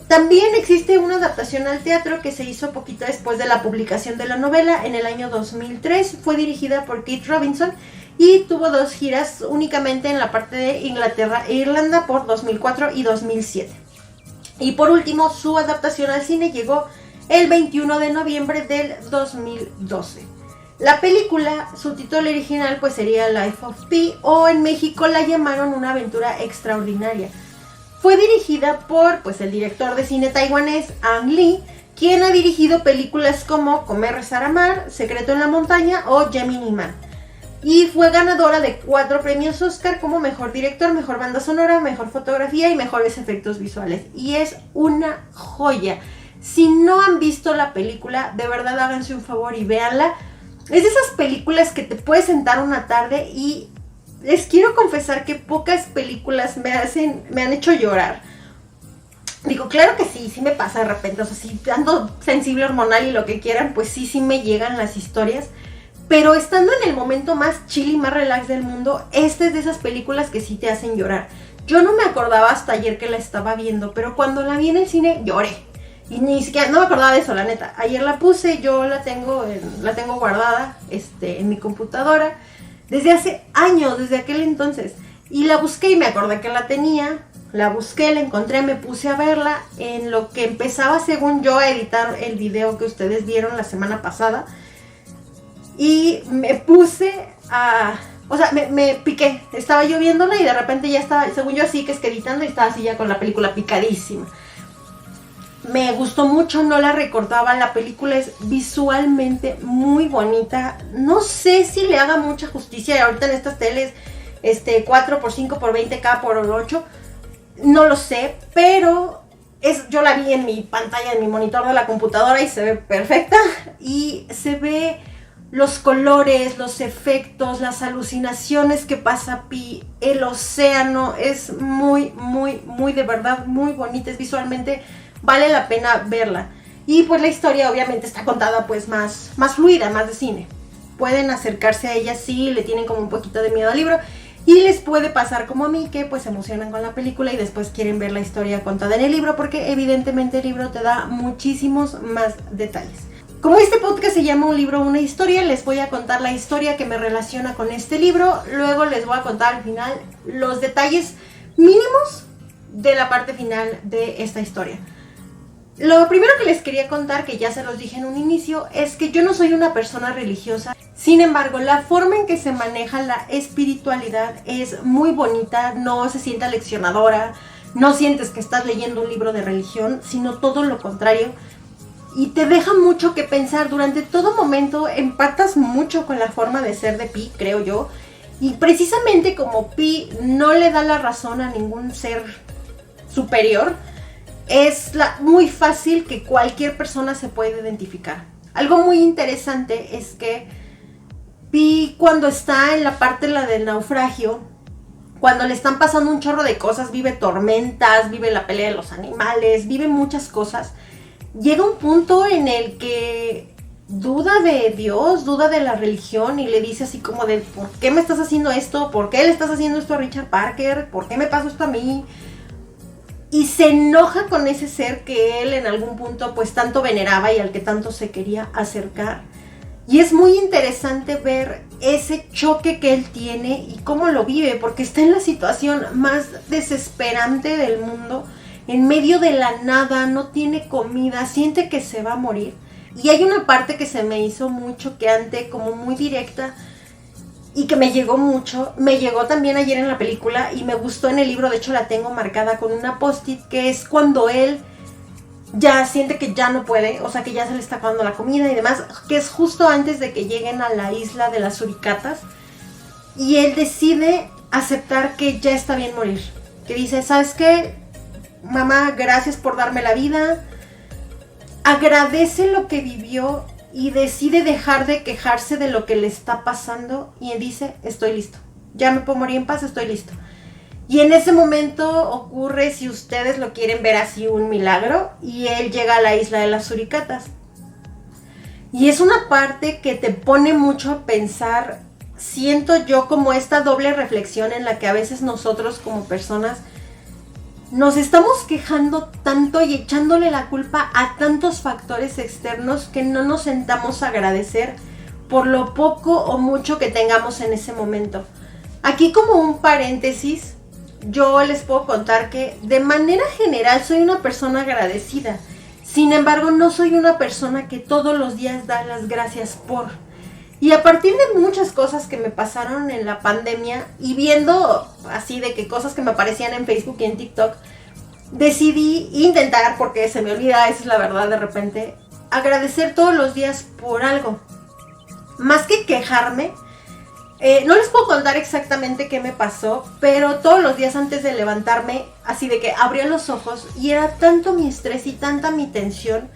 También existe una adaptación al teatro que se hizo poquito después de la publicación de la novela, en el año 2003. Fue dirigida por Kate Robinson y tuvo 2 giras únicamente en la parte de Inglaterra e Irlanda por 2004 y 2007. Y por último, su adaptación al cine llegó el 21 de noviembre del 2012. La película, su título original pues sería Life of Pi, o en México la llamaron Una aventura extraordinaria. Fue dirigida por pues el director de cine taiwanés Ang Lee, quien ha dirigido películas como Comer, Rezar, Amar, Secreto en la Montaña o Gemini Man. Y fue ganadora de 4 premios Oscar como Mejor Director, Mejor Banda Sonora, Mejor Fotografía y Mejores Efectos Visuales. Y es una joya. Si no han visto la película, de verdad háganse un favor y véanla. Es de esas películas que te puedes sentar una tarde, y les quiero confesar que pocas películas me han hecho llorar. Digo, claro que sí me pasa de repente, o sea, si ando sensible hormonal y lo que quieran, pues sí me llegan las historias. Pero estando en el momento más chill y más relax del mundo, esta es de esas películas que sí te hacen llorar. Yo no me acordaba hasta ayer que la estaba viendo, pero cuando la vi en el cine lloré. Y ni siquiera, no me acordaba de eso, la neta. Ayer la puse, yo la tengo guardada en mi computadora desde hace años, desde aquel entonces. Y la busqué y me acordé que la tenía. La busqué, la encontré, me puse a verla en lo que empezaba, según yo, a editar el video que ustedes vieron la semana pasada. Y me puse a... O sea, me piqué. Estaba yo viéndola y de repente ya estaba, según yo, así que es que editando, y estaba así ya con la película picadísima. Me gustó mucho, no la recordaba. La película es visualmente muy bonita. No sé si le haga mucha justicia ahorita en estas teles 4x5 por 20K por 8. No lo sé, pero Yo la vi en mi pantalla, en mi monitor de la computadora y se ve perfecta. Y se ve los colores, los efectos, las alucinaciones que pasa Pi, el océano. Es muy, muy, muy de verdad, muy bonita. Es visualmente, vale la pena verla. Y pues la historia obviamente está contada pues más fluida, más de cine. Pueden acercarse a ella si le tienen como un poquito de miedo al libro. Y les puede pasar como a mí, que pues se emocionan con la película y después quieren ver la historia contada en el libro, porque evidentemente el libro te da muchísimos más detalles. Como este podcast se llama Un libro, una historia, les voy a contar la historia que me relaciona con este libro. Luego les voy a contar al final los detalles mínimos de la parte final de esta historia. Lo primero que les quería contar, que ya se los dije en un inicio, es que yo no soy una persona religiosa. Sin embargo, la forma en que se maneja la espiritualidad es muy bonita, no se siente aleccionadora, no sientes que estás leyendo un libro de religión, sino todo lo contrario. Y te deja mucho que pensar. Durante todo momento empatas mucho con la forma de ser de Pi, creo yo. Y precisamente como Pi no le da la razón a ningún ser superior, es muy fácil que cualquier persona se pueda identificar. Algo muy interesante es que Pi, cuando está en la parte del naufragio, cuando le están pasando un chorro de cosas, vive tormentas, vive la pelea de los animales, vive muchas cosas, llega un punto en el que duda de Dios, duda de la religión y le dice así como de ¿por qué me estás haciendo esto? ¿Por qué le estás haciendo esto a Richard Parker? ¿Por qué me pasó esto a mí? Y se enoja con ese ser que él en algún punto pues tanto veneraba y al que tanto se quería acercar. Y es muy interesante ver ese choque que él tiene y cómo lo vive, porque está en la situación más desesperante del mundo, en medio de la nada, no tiene comida, siente que se va a morir. Y hay una parte que se me hizo muy choqueante, como muy directa, y que me llegó mucho. Me llegó también ayer en la película y me gustó en el libro. De hecho la tengo marcada con una post-it, que es cuando él ya siente que ya no puede, o sea que ya se le está acabando la comida y demás, que es justo antes de que lleguen a la isla de las Suricatas. Y él decide aceptar que ya está bien morir, que dice, ¿sabes qué? Mamá, gracias por darme la vida. Agradece lo que vivió y decide dejar de quejarse de lo que le está pasando y él dice, estoy listo, ya me puedo morir en paz, estoy listo. Y en ese momento ocurre, si ustedes lo quieren ver así, un milagro, y él llega a la isla de las Suricatas. Y es una parte que te pone mucho a pensar, siento yo, como esta doble reflexión en la que a veces nosotros como personas nos estamos quejando tanto y echándole la culpa a tantos factores externos que no nos sentamos a agradecer por lo poco o mucho que tengamos en ese momento. Aquí como un paréntesis, yo les puedo contar que de manera general soy una persona agradecida. Sin embargo, no soy una persona que todos los días da las gracias por. Y a partir de muchas cosas que me pasaron en la pandemia y viendo así de que cosas que me aparecían en Facebook y en TikTok, decidí intentar, porque se me olvida, esa es la verdad de repente, agradecer todos los días por algo. Más que quejarme, no les puedo contar exactamente qué me pasó, pero todos los días antes de levantarme, así de que abría los ojos y era tanto mi estrés y tanta mi tensión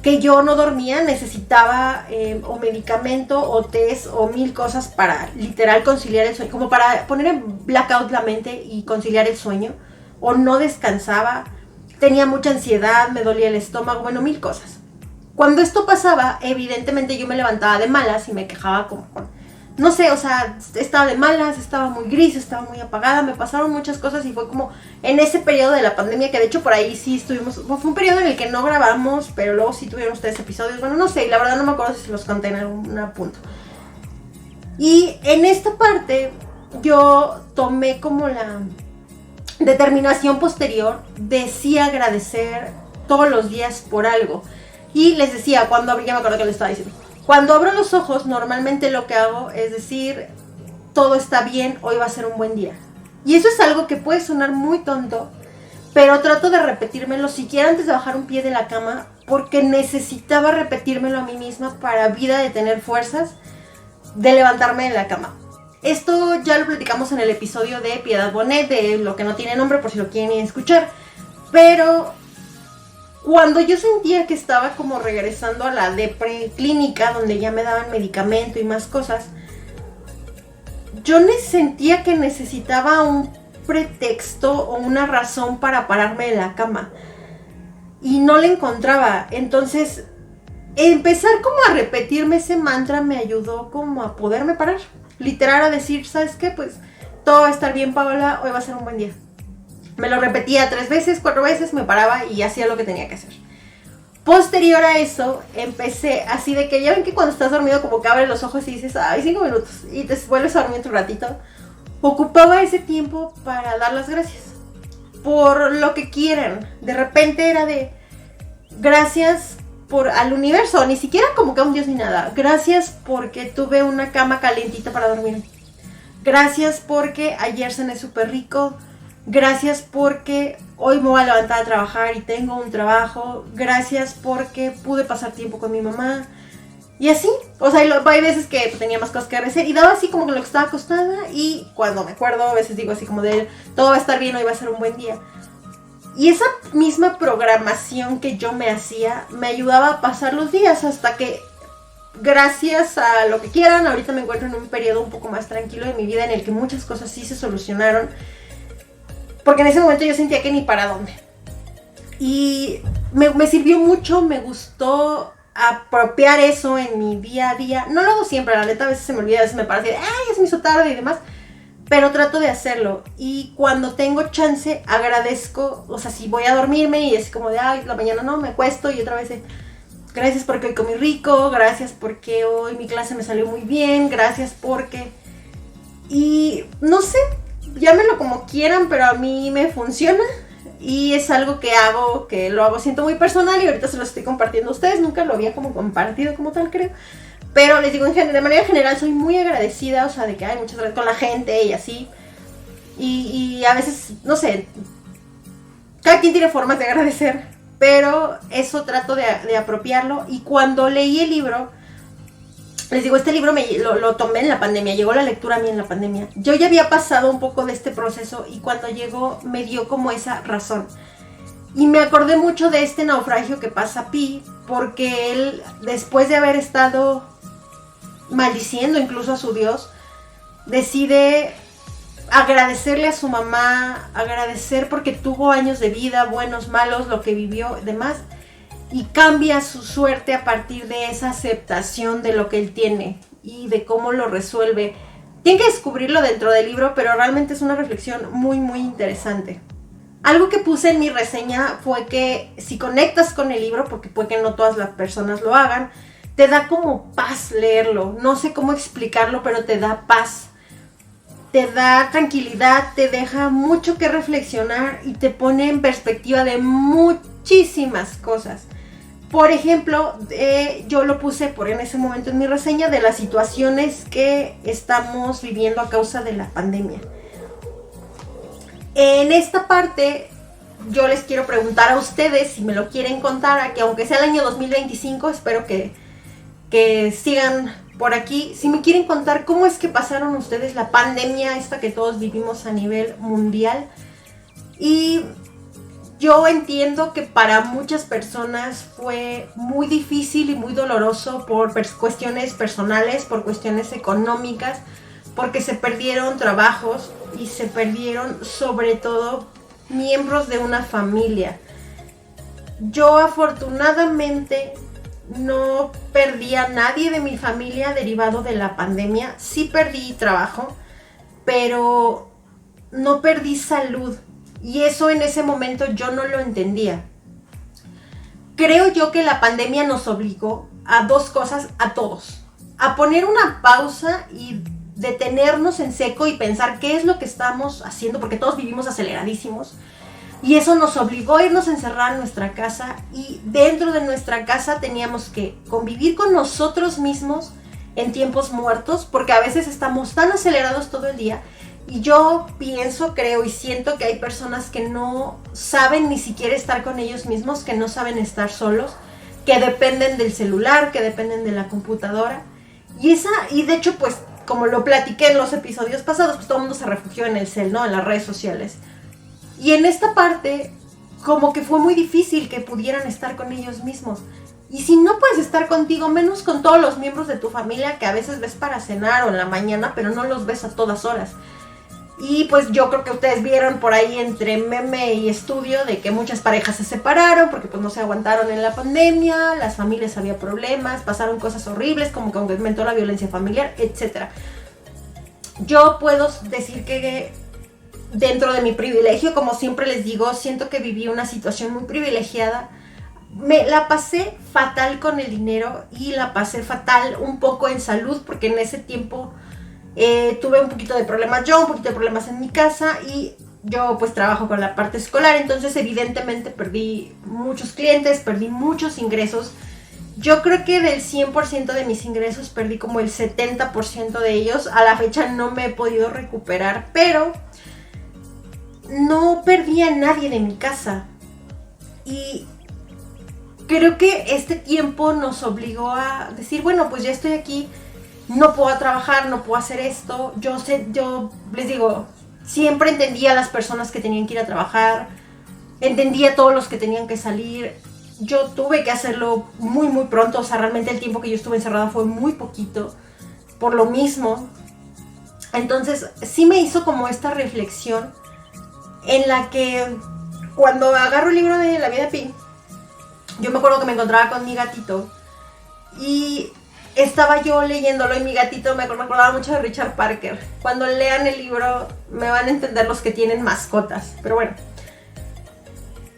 que yo no dormía, necesitaba o medicamento o test o mil cosas para literal conciliar el sueño, como para poner en blackout la mente y conciliar el sueño, o no descansaba, tenía mucha ansiedad, me dolía el estómago, bueno, mil cosas. Cuando esto pasaba, evidentemente yo me levantaba de malas y me quejaba como no sé, o sea, estaba de malas, estaba muy gris, estaba muy apagada, me pasaron muchas cosas y fue como en ese periodo de la pandemia, que de hecho por ahí sí estuvimos, fue un periodo en el que no grabamos, pero luego sí tuvieron ustedes episodios, bueno, no sé, y la verdad no me acuerdo si los conté en algún punto. Y en esta parte yo tomé como la determinación posterior de sí agradecer todos los días por algo. Y les decía, cuando ya me acuerdo que les estaba diciendo, cuando abro los ojos, normalmente lo que hago es decir, todo está bien, hoy va a ser un buen día. Y eso es algo que puede sonar muy tonto, pero trato de repetírmelo siquiera antes de bajar un pie de la cama, porque necesitaba repetírmelo a mí misma para vida de tener fuerzas de levantarme de la cama. Esto ya lo platicamos en el episodio de Piedad Bonet, de Lo que no tiene nombre, por si lo quieren escuchar. Pero cuando yo sentía que estaba como regresando a la depre clínica, donde ya me daban medicamento y más cosas, yo sentía que necesitaba un pretexto o una razón para pararme de la cama. Y no le encontraba. Entonces, empezar como a repetirme ese mantra me ayudó como a poderme parar. Literal a decir, ¿sabes qué? Pues todo va a estar bien, Paola, hoy va a ser un buen día. Me lo repetía 3 veces, 4 veces, me paraba y hacía lo que tenía que hacer. Posterior a eso, empecé así de que ya ven que cuando estás dormido como que abres los ojos y dices, ay, 5 minutos, y te vuelves a dormir otro ratito. Ocupaba ese tiempo para dar las gracias por lo que quieran. De repente era de, gracias al universo, ni siquiera como que a un dios ni nada. Gracias porque tuve una cama calientita para dormir. Gracias porque ayer cené súper rico. Gracias porque hoy me voy a levantar a trabajar y tengo un trabajo. Gracias porque pude pasar tiempo con mi mamá. Y así, o sea, hay veces que tenía más cosas que agradecer y daba así como que lo que estaba acostada. Y cuando me acuerdo, a veces digo así como de, todo va a estar bien, hoy va a ser un buen día. Y esa misma programación que yo me hacía me ayudaba a pasar los días hasta que, gracias a lo que quieran, ahorita me encuentro en un periodo un poco más tranquilo de mi vida en el que muchas cosas sí se solucionaron. Porque en ese momento yo sentía que ni para dónde. Y me sirvió mucho, me gustó apropiar eso en mi día a día. No lo hago siempre, la neta, a veces se me olvida, a veces me parece, ay, ya se me hizo tarde y demás. Pero trato de hacerlo. Y cuando tengo chance, agradezco. O sea, si voy a dormirme y es como de, ay, la mañana no, me acuesto y otra vez gracias porque hoy comí rico, gracias porque hoy mi clase me salió muy bien, gracias porque... Y no sé, llámenlo como quieran, pero a mí me funciona. Y es algo que hago, que lo hago, siento muy personal y ahorita se lo estoy compartiendo a ustedes. Nunca lo había como compartido como tal, creo. Pero les digo, de manera general soy muy agradecida, o sea, de que hay muchas gracias con la gente y así. Y a veces, no sé, cada quien tiene formas de agradecer, pero eso trato de apropiarlo. Y cuando leí el libro, les digo, este libro lo tomé en la pandemia, llegó la lectura a mí en la pandemia. Yo ya había pasado un poco de este proceso y cuando llegó me dio como esa razón. Y me acordé mucho de este naufragio que pasa Pi, porque él, después de haber estado maldiciendo incluso a su Dios, decide agradecerle a su mamá, agradecer porque tuvo años de vida, buenos, malos, lo que vivió, demás, y cambia su suerte a partir de esa aceptación de lo que él tiene y de cómo lo resuelve. Tienen que descubrirlo dentro del libro, pero realmente es una reflexión muy, muy interesante. Algo que puse en mi reseña fue que si conectas con el libro, porque puede que no todas las personas lo hagan, te da como paz leerlo. No sé cómo explicarlo, pero te da paz. Te da tranquilidad, te deja mucho que reflexionar y te pone en perspectiva de muchísimas cosas. Por ejemplo, yo lo puse en ese momento en mi reseña de las situaciones que estamos viviendo a causa de la pandemia. En esta parte yo les quiero preguntar a ustedes si me lo quieren contar, a que aunque sea el año 2025, espero que sigan por aquí, si me quieren contar cómo es que pasaron ustedes la pandemia esta que todos vivimos a nivel mundial. Y yo entiendo que para muchas personas fue muy difícil y muy doloroso por cuestiones personales, por cuestiones económicas, porque se perdieron trabajos y se perdieron sobre todo miembros de una familia. Yo afortunadamente no perdí a nadie de mi familia derivado de la pandemia. Sí perdí trabajo, pero no perdí salud. Y eso en ese momento yo no lo entendía. Creo yo que la pandemia nos obligó a dos cosas a todos. A poner una pausa y detenernos en seco y pensar qué es lo que estamos haciendo, porque todos vivimos aceleradísimos. Y eso nos obligó a irnos a encerrar en nuestra casa y dentro de nuestra casa teníamos que convivir con nosotros mismos en tiempos muertos, porque a veces estamos tan acelerados todo el día. Y yo pienso, creo y siento que hay personas que no saben ni siquiera estar con ellos mismos, que no saben estar solos, que dependen del celular, que dependen de la computadora. Y de hecho, pues, como lo platiqué en los episodios pasados, pues todo el mundo se refugió en el cel, ¿no? En las redes sociales. Y en esta parte, como que fue muy difícil que pudieran estar con ellos mismos. Y si no puedes estar contigo, menos con todos los miembros de tu familia que a veces ves para cenar o en la mañana, pero no los ves a todas horas. Y pues yo creo que ustedes vieron por ahí entre meme y estudio de que muchas parejas se separaron porque pues no se aguantaron en la pandemia, las familias había problemas, pasaron cosas horribles como que aumentó la violencia familiar, etc. Yo puedo decir que dentro de mi privilegio, como siempre les digo, siento que viví una situación muy privilegiada. Me la pasé fatal con el dinero y la pasé fatal un poco en salud porque en ese tiempo tuve un poquito de problemas yo, un poquito de problemas en mi casa y yo pues trabajo con la parte escolar, entonces evidentemente perdí muchos clientes, perdí muchos ingresos. Yo creo que del 100% de mis ingresos perdí como el 70% de ellos. A la fecha no me he podido recuperar, pero no perdí a nadie de mi casa. Y creo que este tiempo nos obligó a decir, bueno, pues ya estoy aquí, no puedo trabajar, no puedo hacer esto. Yo les digo, siempre entendía a las personas que tenían que ir a trabajar, entendía a todos los que tenían que salir. Yo tuve que hacerlo muy muy pronto, o sea, realmente el tiempo que yo estuve encerrada fue muy poquito, por lo mismo. Entonces sí me hizo como esta reflexión en la que cuando agarro el libro de La vida de Pi, yo me acuerdo que me encontraba con mi gatito y estaba yo leyéndolo y mi gatito me acordaba mucho de Richard Parker. Cuando lean el libro me van a entender los que tienen mascotas, pero bueno.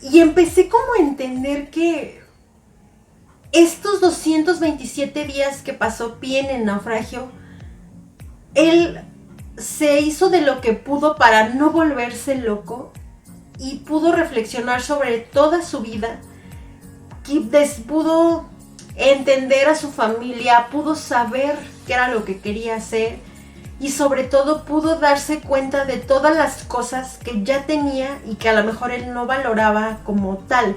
Y empecé como a entender que estos 227 días que pasó Pi en el naufragio, él se hizo de lo que pudo para no volverse loco y pudo reflexionar sobre toda su vida, pudo entender a su familia, pudo saber qué era lo que quería hacer y sobre todo pudo darse cuenta de todas las cosas que ya tenía y que a lo mejor él no valoraba como tal,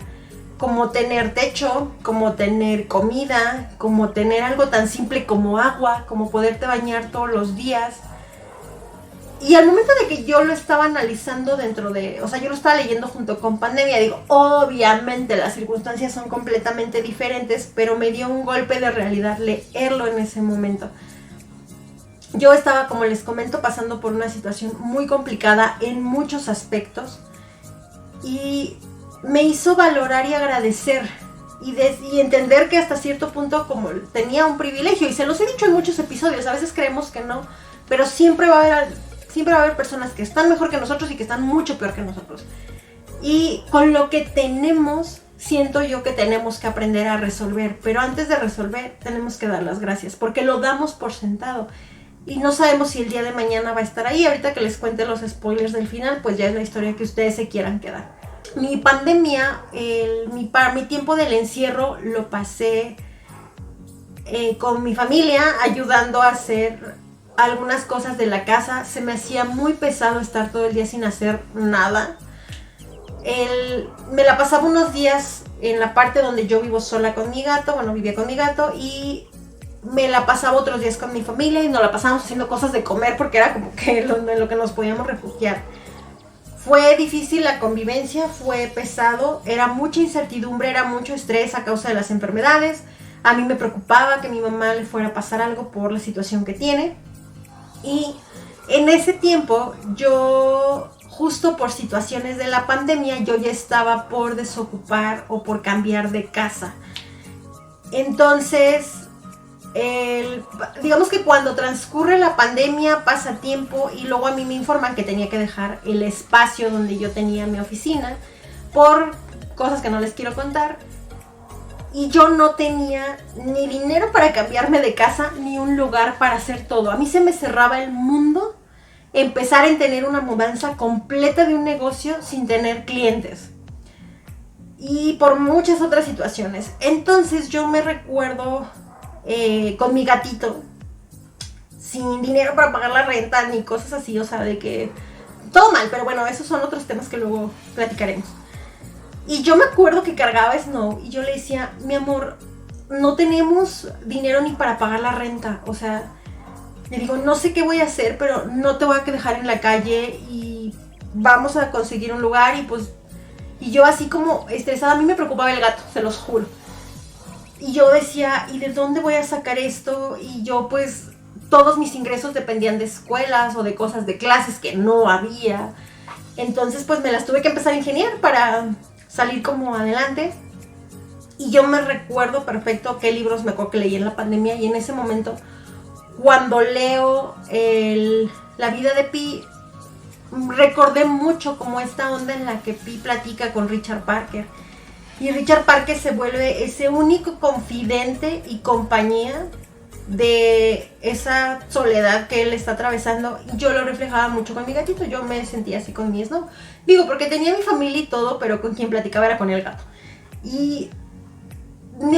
como tener techo, como tener comida, como tener algo tan simple como agua, como poderte bañar todos los días. Y al momento de que yo lo estaba analizando yo lo estaba leyendo junto con pandemia, digo, obviamente las circunstancias son completamente diferentes, pero me dio un golpe de realidad leerlo en ese momento. Yo estaba, como les comento, pasando por una situación muy complicada en muchos aspectos y me hizo valorar y agradecer y entender que hasta cierto punto como tenía un privilegio, y se los he dicho en muchos episodios, a veces creemos que no, pero siempre va a haber personas que están mejor que nosotros y que están mucho peor que nosotros. Y con lo que tenemos, siento yo que tenemos que aprender a resolver. Pero antes de resolver, tenemos que dar las gracias, porque lo damos por sentado. Y no sabemos si el día de mañana va a estar ahí. Ahorita que les cuente los spoilers del final, pues ya es la historia que ustedes se quieran quedar. Mi pandemia, mi tiempo del encierro lo pasé con mi familia, ayudando a hacer algunas cosas de la casa. Se me hacía muy pesado estar todo el día sin hacer nada. Me la pasaba unos días en la parte donde yo vivo sola con mi gato, vivía con mi gato, y me la pasaba otros días con mi familia y nos la pasábamos haciendo cosas de comer porque era como que en lo que nos podíamos refugiar. Fue difícil la convivencia, fue pesado, era mucha incertidumbre, era mucho estrés a causa de las enfermedades. A mí me preocupaba que a mi mamá le fuera a pasar algo por la situación que tiene. Y en ese tiempo yo, justo por situaciones de la pandemia, yo ya estaba por desocupar o por cambiar de casa. Entonces, digamos que cuando transcurre la pandemia pasa tiempo y luego a mí me informan que tenía que dejar el espacio donde yo tenía mi oficina por cosas que no les quiero contar. Y yo no tenía ni dinero para cambiarme de casa, ni un lugar para hacer todo. A mí se me cerraba el mundo empezar a tener una mudanza completa de un negocio sin tener clientes. Y por muchas otras situaciones. Entonces yo me recuerdo con mi gatito, sin dinero para pagar la renta, ni cosas así, o sea, de que todo mal, pero bueno, esos son otros temas que luego platicaremos. Y yo me acuerdo que cargaba Snow y yo le decía, mi amor, no tenemos dinero ni para pagar la renta. O sea, le digo, no sé qué voy a hacer, pero no te voy a dejar en la calle y vamos a conseguir un lugar. Y yo así como estresada, a mí me preocupaba el gato, se los juro. Y yo decía, ¿y de dónde voy a sacar esto? Y yo pues, todos mis ingresos dependían de escuelas o de cosas, de clases que no había. Entonces pues me las tuve que empezar a ingeniar para salir como adelante. Y yo me recuerdo perfecto qué libros me acuerdo que leí en la pandemia. Y en ese momento, cuando leo La vida de Pi, recordé mucho como esta onda en la que Pi platica con Richard Parker. Y Richard Parker se vuelve ese único confidente y compañía de esa soledad que él está atravesando. Yo lo reflejaba mucho con mi gatito. Yo me sentía así con mi Snow. Digo, porque tenía mi familia y todo, pero con quien platicaba era con el gato. Y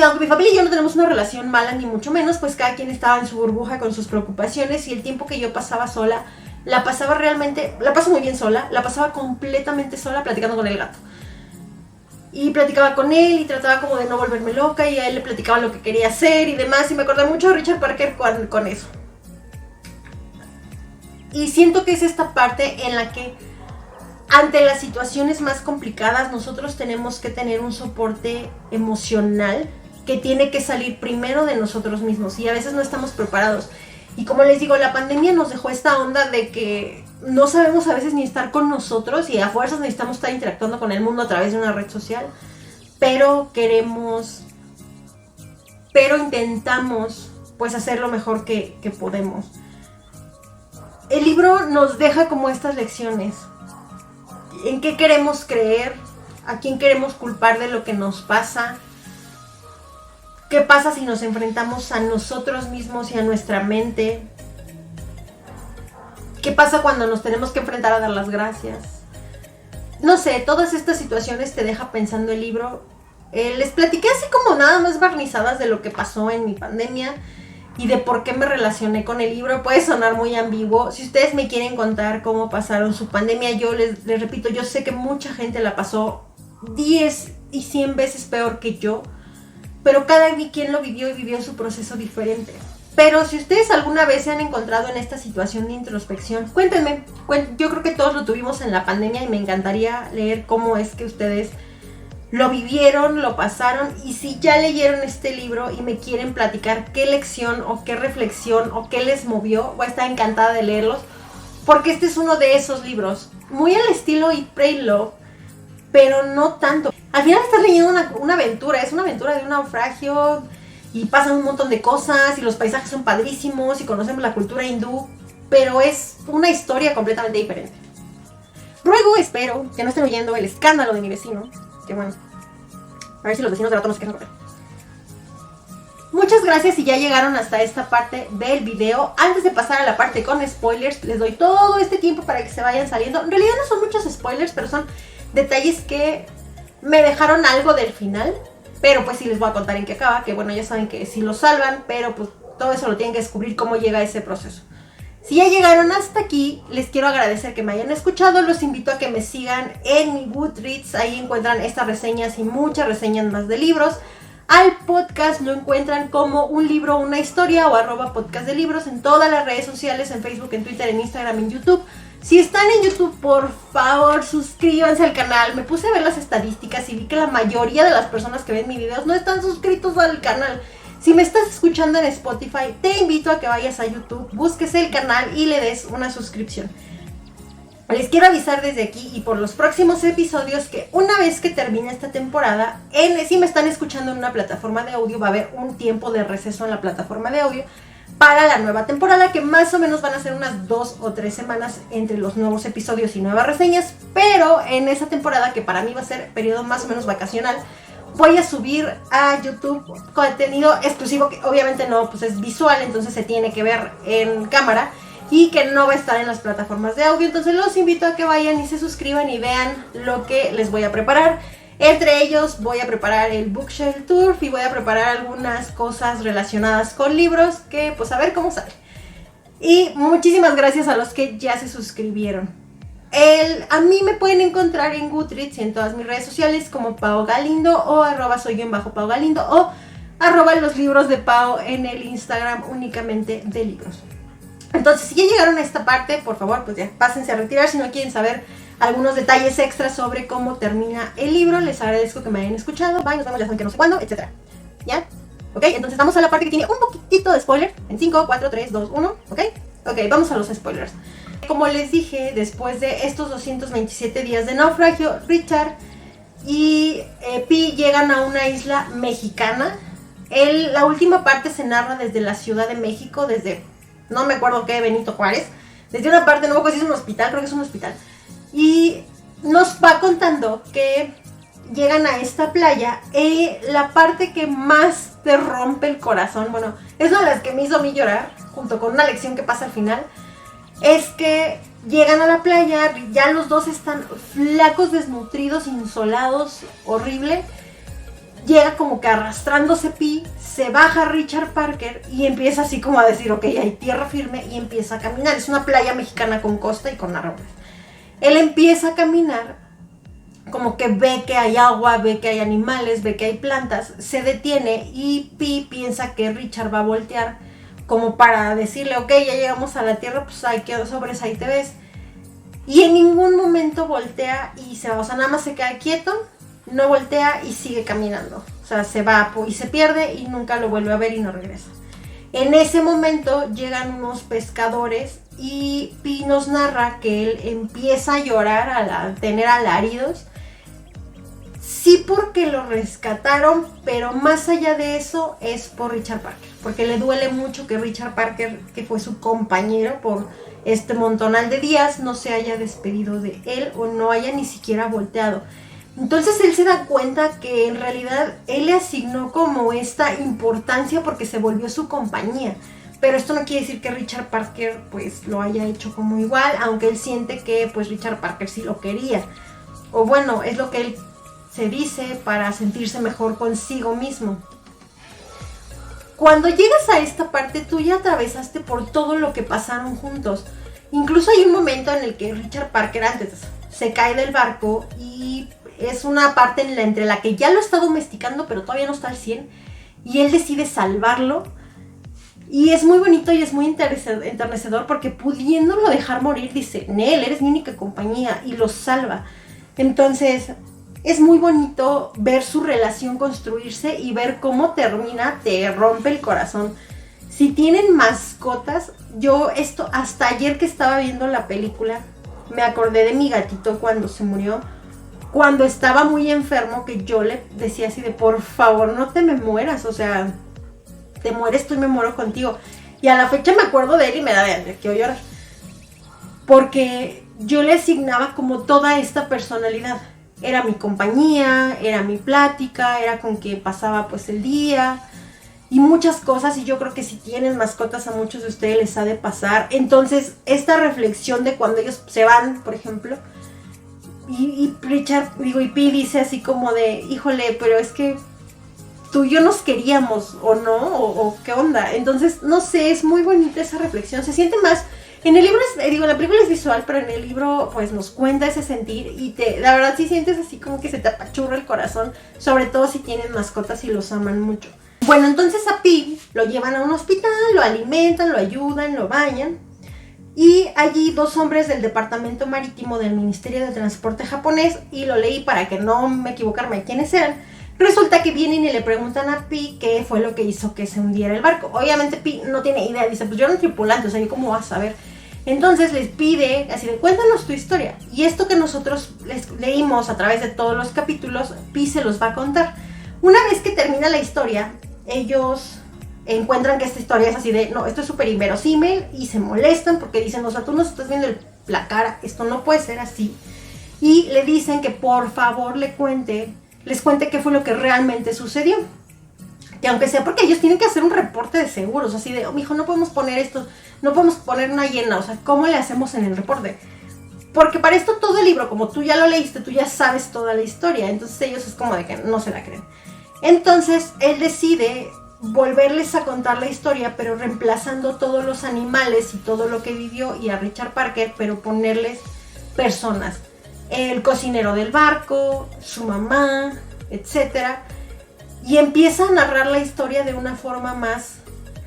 aunque mi familia y yo no tenemos una relación mala, ni mucho menos, pues cada quien estaba en su burbuja con sus preocupaciones. Y el tiempo que yo pasaba sola, la paso muy bien sola, la pasaba completamente sola platicando con el gato. Y platicaba con él y trataba como de no volverme loca, y a él le platicaba lo que quería hacer y demás. Y me acordé mucho de Richard Parker con eso. Y siento que es esta parte en la que ante las situaciones más complicadas nosotros tenemos que tener un soporte emocional que tiene que salir primero de nosotros mismos, y a veces no estamos preparados. Y como les digo, la pandemia nos dejó esta onda de que no sabemos a veces ni estar con nosotros, y a fuerzas necesitamos estar interactuando con el mundo a través de una red social, pero intentamos pues hacer lo mejor que podemos. El libro nos deja como estas lecciones. ¿En qué queremos creer? ¿A quién queremos culpar de lo que nos pasa? ¿Qué pasa si nos enfrentamos a nosotros mismos y a nuestra mente? ¿Qué pasa cuando nos tenemos que enfrentar a dar las gracias? No sé, todas estas situaciones te deja pensando el libro. Les platiqué así como nada más barnizadas de lo que pasó en mi pandemia y de por qué me relacioné con el libro. Puede sonar muy ambiguo. Si ustedes me quieren contar cómo pasaron su pandemia, yo les repito, yo sé que mucha gente la pasó 10 y 100 veces peor que yo, pero cada quien lo vivió y vivió su proceso diferente. Pero si ustedes alguna vez se han encontrado en esta situación de introspección, cuéntenme. Yo creo que todos lo tuvimos en la pandemia y me encantaría leer cómo es que ustedes lo vivieron, lo pasaron. Y si ya leyeron este libro y me quieren platicar qué lección o qué reflexión o qué les movió, voy a estar encantada de leerlos, porque este es uno de esos libros, muy al estilo Eat, Pray, Love, pero no tanto. Al final estás leyendo una aventura, es una aventura de un naufragio y pasan un montón de cosas y los paisajes son padrísimos y conocemos la cultura hindú, pero es una historia completamente diferente. Espero que no estén oyendo el escándalo de mi vecino, que bueno, a ver si los vecinos de rato nos quejan. Muchas gracias si ya llegaron hasta esta parte del video. Antes de pasar a la parte con spoilers, les doy todo este tiempo para que se vayan saliendo. En realidad no son muchos spoilers, pero son detalles que me dejaron algo del final. Pero pues sí les voy a contar en qué acaba, que bueno, ya saben que sí lo salvan, pero pues todo eso lo tienen que descubrir, cómo llega ese proceso. Si ya llegaron hasta aquí, les quiero agradecer que me hayan escuchado. Los invito a que me sigan en mi Goodreads. Ahí encuentran estas reseñas y muchas reseñas más de libros. Al podcast lo encuentran como Un Libro, Una Historia o @podcast de libros en todas las redes sociales, en Facebook, en Twitter, en Instagram, en YouTube. Si están en YouTube, por favor, suscríbanse al canal. Me puse a ver las estadísticas y vi que la mayoría de las personas que ven mis videos no están suscritos al canal. Si me estás escuchando en Spotify, te invito a que vayas a YouTube, busques el canal y le des una suscripción. Les quiero avisar desde aquí y por los próximos episodios que una vez que termine esta temporada, si me están escuchando en una plataforma de audio, va a haber un tiempo de receso en la plataforma de audio para la nueva temporada, que más o menos van a ser unas 2 o 3 semanas entre los nuevos episodios y nuevas reseñas. Pero en esa temporada, que para mí va a ser periodo más o menos vacacional, voy a subir a YouTube contenido exclusivo que obviamente no pues es visual, entonces se tiene que ver en cámara y que no va a estar en las plataformas de audio. Entonces los invito a que vayan y se suscriban y vean lo que les voy a preparar. Entre ellos voy a preparar el Bookshelf Tour y voy a preparar algunas cosas relacionadas con libros que pues a ver cómo sale. Y muchísimas gracias a los que ya se suscribieron. A mí me pueden encontrar en Goodreads y en todas mis redes sociales como Pao Galindo o @soy_Pao Galindo o @los libros de Pao en el Instagram únicamente de libros. Entonces, si ya llegaron a esta parte, por favor, pues ya pásense a retirar si no quieren saber algunos detalles extras sobre cómo termina el libro. Les agradezco que me hayan escuchado. Bye, nos vemos ya saben que no sé cuándo, etc. ¿Ya? ¿Ok? Entonces vamos a la parte que tiene un poquitito de spoiler. En 5, 4, 3, 2, 1. ¿Ok? Ok, vamos a los spoilers. Como les dije, después de estos 227 días de naufragio, Richard y Pi llegan a una isla mexicana. La última parte se narra desde la Ciudad de México, desde, no me acuerdo qué, Benito Juárez. Desde una parte, no me acuerdo si es un hospital, creo que es un hospital. Y nos va contando que llegan a esta playa. La parte que más te rompe el corazón, bueno, es una de las que me hizo a mí llorar, junto con una lección que pasa al final, es que llegan a la playa, ya los dos están flacos, desnutridos, insolados, horrible. Llega como que arrastrándose Pi, se baja Richard Parker y empieza así como a decir, ok, hay tierra firme, y empieza a caminar. Es una playa mexicana con costa y con árboles. Él empieza a caminar, como que ve que hay agua, ve que hay animales, ve que hay plantas, se detiene y Pi piensa que Richard va a voltear como para decirle, ok, ya llegamos a la tierra, pues ahí quedó, sobres, ahí te ves. Y en ningún momento voltea y se va, o sea, nada más se queda quieto, no voltea y sigue caminando. O sea, se va y se pierde y nunca lo vuelve a ver y no regresa. En ese momento llegan unos pescadores y Pi nos narra que él empieza a llorar, a tener alaridos. Sí, porque lo rescataron, pero más allá de eso es por Richard Parker. Porque le duele mucho que Richard Parker, que fue su compañero por este montonal de días, no se haya despedido de él o no haya ni siquiera volteado. Entonces él se da cuenta que en realidad él le asignó como esta importancia porque se volvió su compañía. Pero esto no quiere decir que Richard Parker pues lo haya hecho como igual, aunque él siente que pues Richard Parker sí lo quería. O bueno, es lo que él se dice para sentirse mejor consigo mismo. Cuando llegas a esta parte, tú ya atravesaste por todo lo que pasaron juntos. Incluso hay un momento en el que Richard Parker antes se cae del barco y es una parte entre la que ya lo está domesticando, pero todavía no está al 100, y él decide salvarlo. Y es muy bonito y es muy enternecedor porque pudiéndolo dejar morir, dice, Nel, eres mi única compañía, y lo salva. Entonces es muy bonito ver su relación construirse y ver cómo termina, te rompe el corazón. Si tienen mascotas, yo esto, hasta ayer que estaba viendo la película, me acordé de mi gatito cuando se murió, cuando estaba muy enfermo, que yo le decía así de, por favor, no te me mueras, o sea, te mueres tú y me muero contigo. Y a la fecha me acuerdo de él y me da de que llorar, porque yo le asignaba como toda esta personalidad. Era mi compañía, era mi plática, era con quien pasaba pues el día y muchas cosas. Y yo creo que si tienen mascotas, a muchos de ustedes les ha de pasar. Entonces esta reflexión de cuando ellos se van, por ejemplo, y Richard, y Pi dice así como de, híjole, pero es que tú y yo nos queríamos, o no, o qué onda. Entonces, no sé, es muy bonita esa reflexión, se siente más. En el libro, la película es visual, pero en el libro pues nos cuenta ese sentir y la verdad sí sientes así como que se te apachurra el corazón, sobre todo si tienen mascotas y los aman mucho. Bueno, entonces a Pi lo llevan a un hospital, lo alimentan, lo ayudan, lo bañan, y allí dos hombres del departamento marítimo del Ministerio de Transporte japonés, y lo leí para que no me equivocarme quiénes eran, resulta que vienen y le preguntan a Pi qué fue lo que hizo que se hundiera el barco. Obviamente Pi no tiene idea, dice, pues yo era un tripulante, o sea, ¿y cómo vas a saber? Entonces les pide, así de, cuéntanos tu historia. Y esto que nosotros les leímos a través de todos los capítulos, Pi se los va a contar. Una vez que termina la historia, ellos encuentran que esta historia es así de, no, esto es súper inverosímil, y se molestan porque dicen, o sea, tú nos estás viendo la cara, esto no puede ser así. Y le dicen que por favor les cuente qué fue lo que realmente sucedió. Que aunque sea, porque ellos tienen que hacer un reporte de seguros, así de, oh, mijo, no podemos poner esto, no podemos poner una hiena, o sea, ¿cómo le hacemos en el reporte? Porque para esto todo el libro, como tú ya lo leíste, tú ya sabes toda la historia, entonces ellos es como de que no se la creen. Entonces él decide volverles a contar la historia, pero reemplazando todos los animales y todo lo que vivió y a Richard Parker, pero ponerles personas. El cocinero del barco, su mamá, etcétera. Y empieza a narrar la historia de una forma más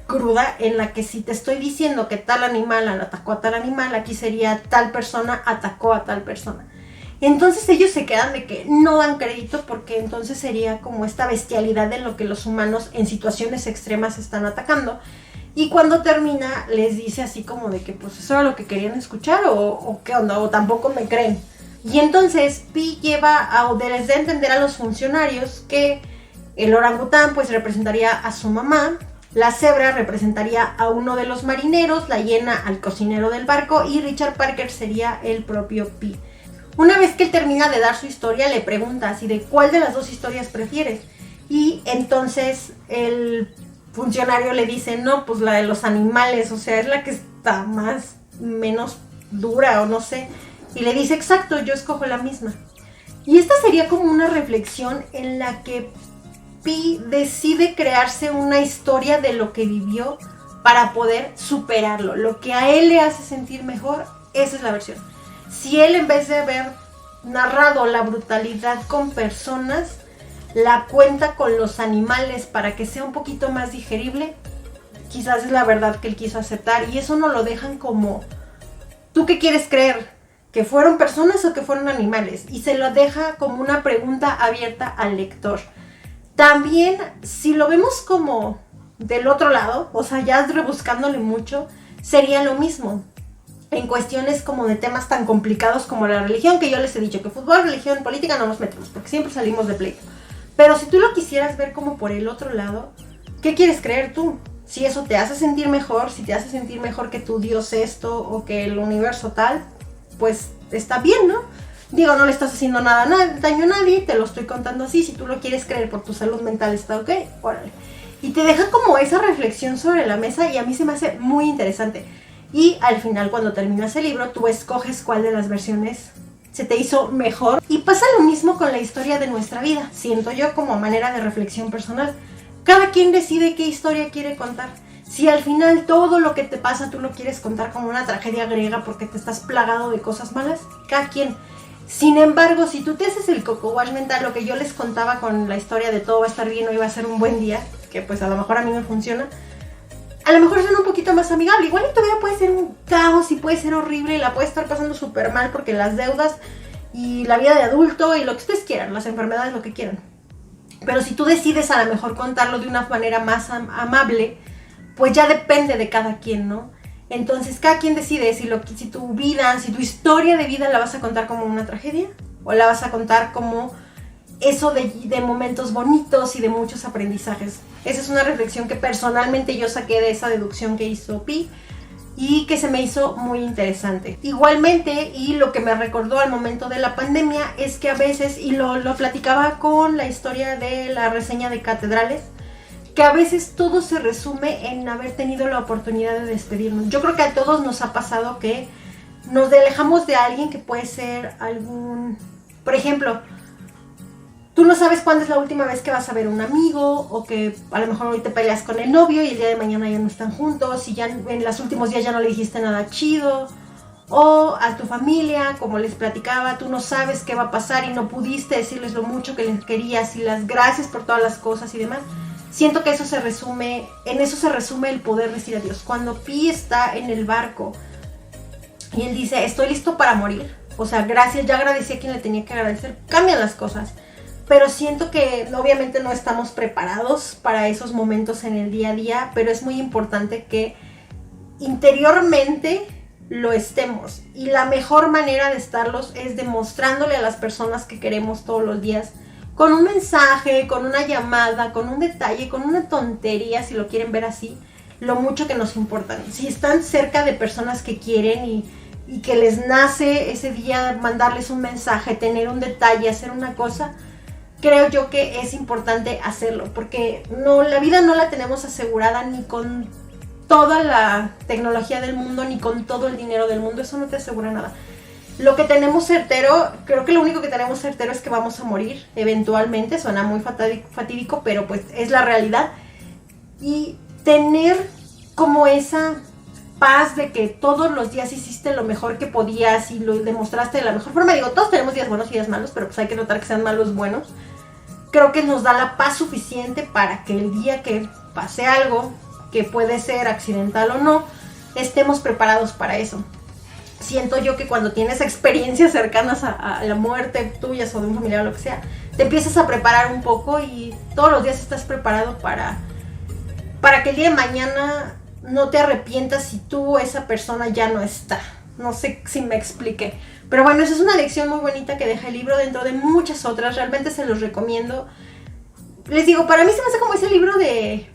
cruda, en la que si te estoy diciendo que tal animal atacó a tal animal, aquí sería tal persona atacó a tal persona. Entonces ellos se quedan de que no dan crédito porque entonces sería como esta bestialidad en lo que los humanos en situaciones extremas están atacando. Y cuando termina les dice así como de que pues eso era lo que querían escuchar o qué onda, o tampoco me creen. Y entonces Pi les da a entender a los funcionarios que el orangután pues representaría a su mamá, la cebra representaría a uno de los marineros, la hiena al cocinero del barco y Richard Parker sería el propio Pi. Una vez que él termina de dar su historia, le pregunta así de cuál de las dos historias prefieres. Y entonces el funcionario le dice, no, pues la de los animales, o sea, es la que está menos dura o no sé. Y le dice, exacto, yo escojo la misma. Y esta sería como una reflexión en la que Pi decide crearse una historia de lo que vivió para poder superarlo. Lo que a él le hace sentir mejor, esa es la versión. Si él, en vez de haber narrado la brutalidad con personas, la cuenta con los animales para que sea un poquito más digerible, quizás es la verdad que él quiso aceptar. Y eso no lo dejan como, ¿tú qué quieres creer? ¿Que fueron personas o que fueron animales? Y se lo deja como una pregunta abierta al lector. También, si lo vemos como del otro lado, o sea, ya rebuscándole mucho, sería lo mismo. En cuestiones como de temas tan complicados como la religión, que yo les he dicho que fútbol, religión, política no nos metemos, porque siempre salimos de pleito. Pero si tú lo quisieras ver como por el otro lado, ¿qué quieres creer tú? Si eso te hace sentir mejor, si te hace sentir mejor que tu Dios esto o que el universo tal, pues está bien, ¿no? Digo, no le estás haciendo daño a nadie, te lo estoy contando así, si tú lo quieres creer por tu salud mental está ok, órale. Y te deja como esa reflexión sobre la mesa y a mí se me hace muy interesante. Y al final, cuando terminas el libro, tú escoges cuál de las versiones se te hizo mejor. Y pasa lo mismo con la historia de nuestra vida, siento yo, como manera de reflexión personal. Cada quien decide qué historia quiere contar. Si al final todo lo que te pasa tú lo quieres contar como una tragedia griega porque te estás plagado de cosas malas, cada quien. Sin embargo, si tú te haces el coco wash mental, lo que yo les contaba con la historia de todo va a estar bien, hoy va a ser un buen día, que pues a lo mejor a mí me funciona, a lo mejor suena un poquito más amigable. Igual y tu vida puede ser un caos y puede ser horrible y la puedes estar pasando súper mal porque las deudas y la vida de adulto y lo que ustedes quieran, las enfermedades, lo que quieran. Pero si tú decides a lo mejor contarlo de una manera más amable, pues ya depende de cada quien, ¿no? Entonces cada quien decide si tu vida, si tu historia de vida la vas a contar como una tragedia o la vas a contar como eso de momentos bonitos y de muchos aprendizajes. Esa es una reflexión que personalmente yo saqué de esa deducción que hizo Pi y que se me hizo muy interesante. Igualmente, y lo que me recordó al momento de la pandemia es que a veces, y lo platicaba con la historia de la reseña de Catedrales, que a veces todo se resume en haber tenido la oportunidad de despedirnos. Yo creo que a todos nos ha pasado que nos alejamos de alguien que puede ser por ejemplo, tú no sabes cuándo es la última vez que vas a ver a un amigo, o que a lo mejor hoy te peleas con el novio y el día de mañana ya no están juntos, y ya en los últimos días ya no le dijiste nada chido, o a tu familia, como les platicaba, tú no sabes qué va a pasar y no pudiste decirles lo mucho que les querías y las gracias por todas las cosas y demás. Siento que en eso se resume el poder decir adiós. Cuando Pi está en el barco y él dice, estoy listo para morir, o sea, gracias, ya agradecí a quien le tenía que agradecer, cambian las cosas. Pero siento que obviamente no estamos preparados para esos momentos en el día a día, pero es muy importante que interiormente lo estemos. Y la mejor manera de estarlos es demostrándole a las personas que queremos todos los días, con un mensaje, con una llamada, con un detalle, con una tontería, si lo quieren ver así, lo mucho que nos importan. Si están cerca de personas que quieren y que les nace ese día mandarles un mensaje, tener un detalle, hacer una cosa, creo yo que es importante hacerlo, porque la vida no la tenemos asegurada ni con toda la tecnología del mundo, ni con todo el dinero del mundo. Eso no te asegura nada. Lo que tenemos certero, creo que lo único que tenemos certero es que vamos a morir eventualmente. Suena muy fatídico, pero pues es la realidad. Y tener como esa paz de que todos los días hiciste lo mejor que podías y lo demostraste de la mejor forma. Digo, todos tenemos días buenos y días malos, pero pues hay que notar que sean malos buenos. Creo que nos da la paz suficiente para que el día que pase algo, que puede ser accidental o no, estemos preparados para eso. siento yo que cuando tienes experiencias cercanas a la muerte tuyas o de un familiar o lo que sea, te empiezas a preparar un poco y todos los días estás preparado para que el día de mañana no te arrepientas si tú, esa persona, ya no está. No sé si me expliqué. Pero bueno, esa es una lección muy bonita que deja el libro dentro de muchas otras. Realmente se los recomiendo. Les digo, para mí se me hace como ese libro de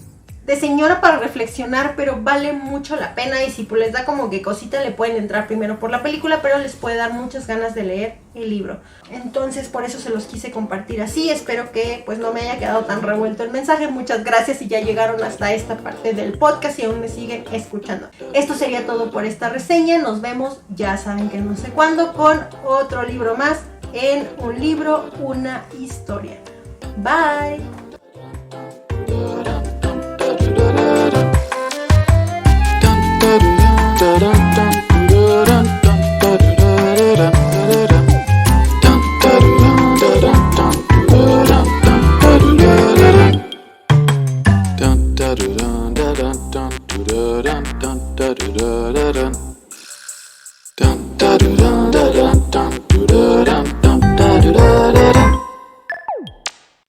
señora para reflexionar, pero vale mucho la pena. Y si pues les da como que cosita, le pueden entrar primero por la película, pero les puede dar muchas ganas de leer el libro. Entonces por eso se los quise compartir así. Espero que pues no me haya quedado tan revuelto el mensaje. Muchas gracias si ya llegaron hasta esta parte del podcast y aún me siguen escuchando. Esto sería todo por esta reseña. Nos vemos, ya saben que no sé cuándo, con otro libro más en Un Libro, Una Historia. Bye. Dun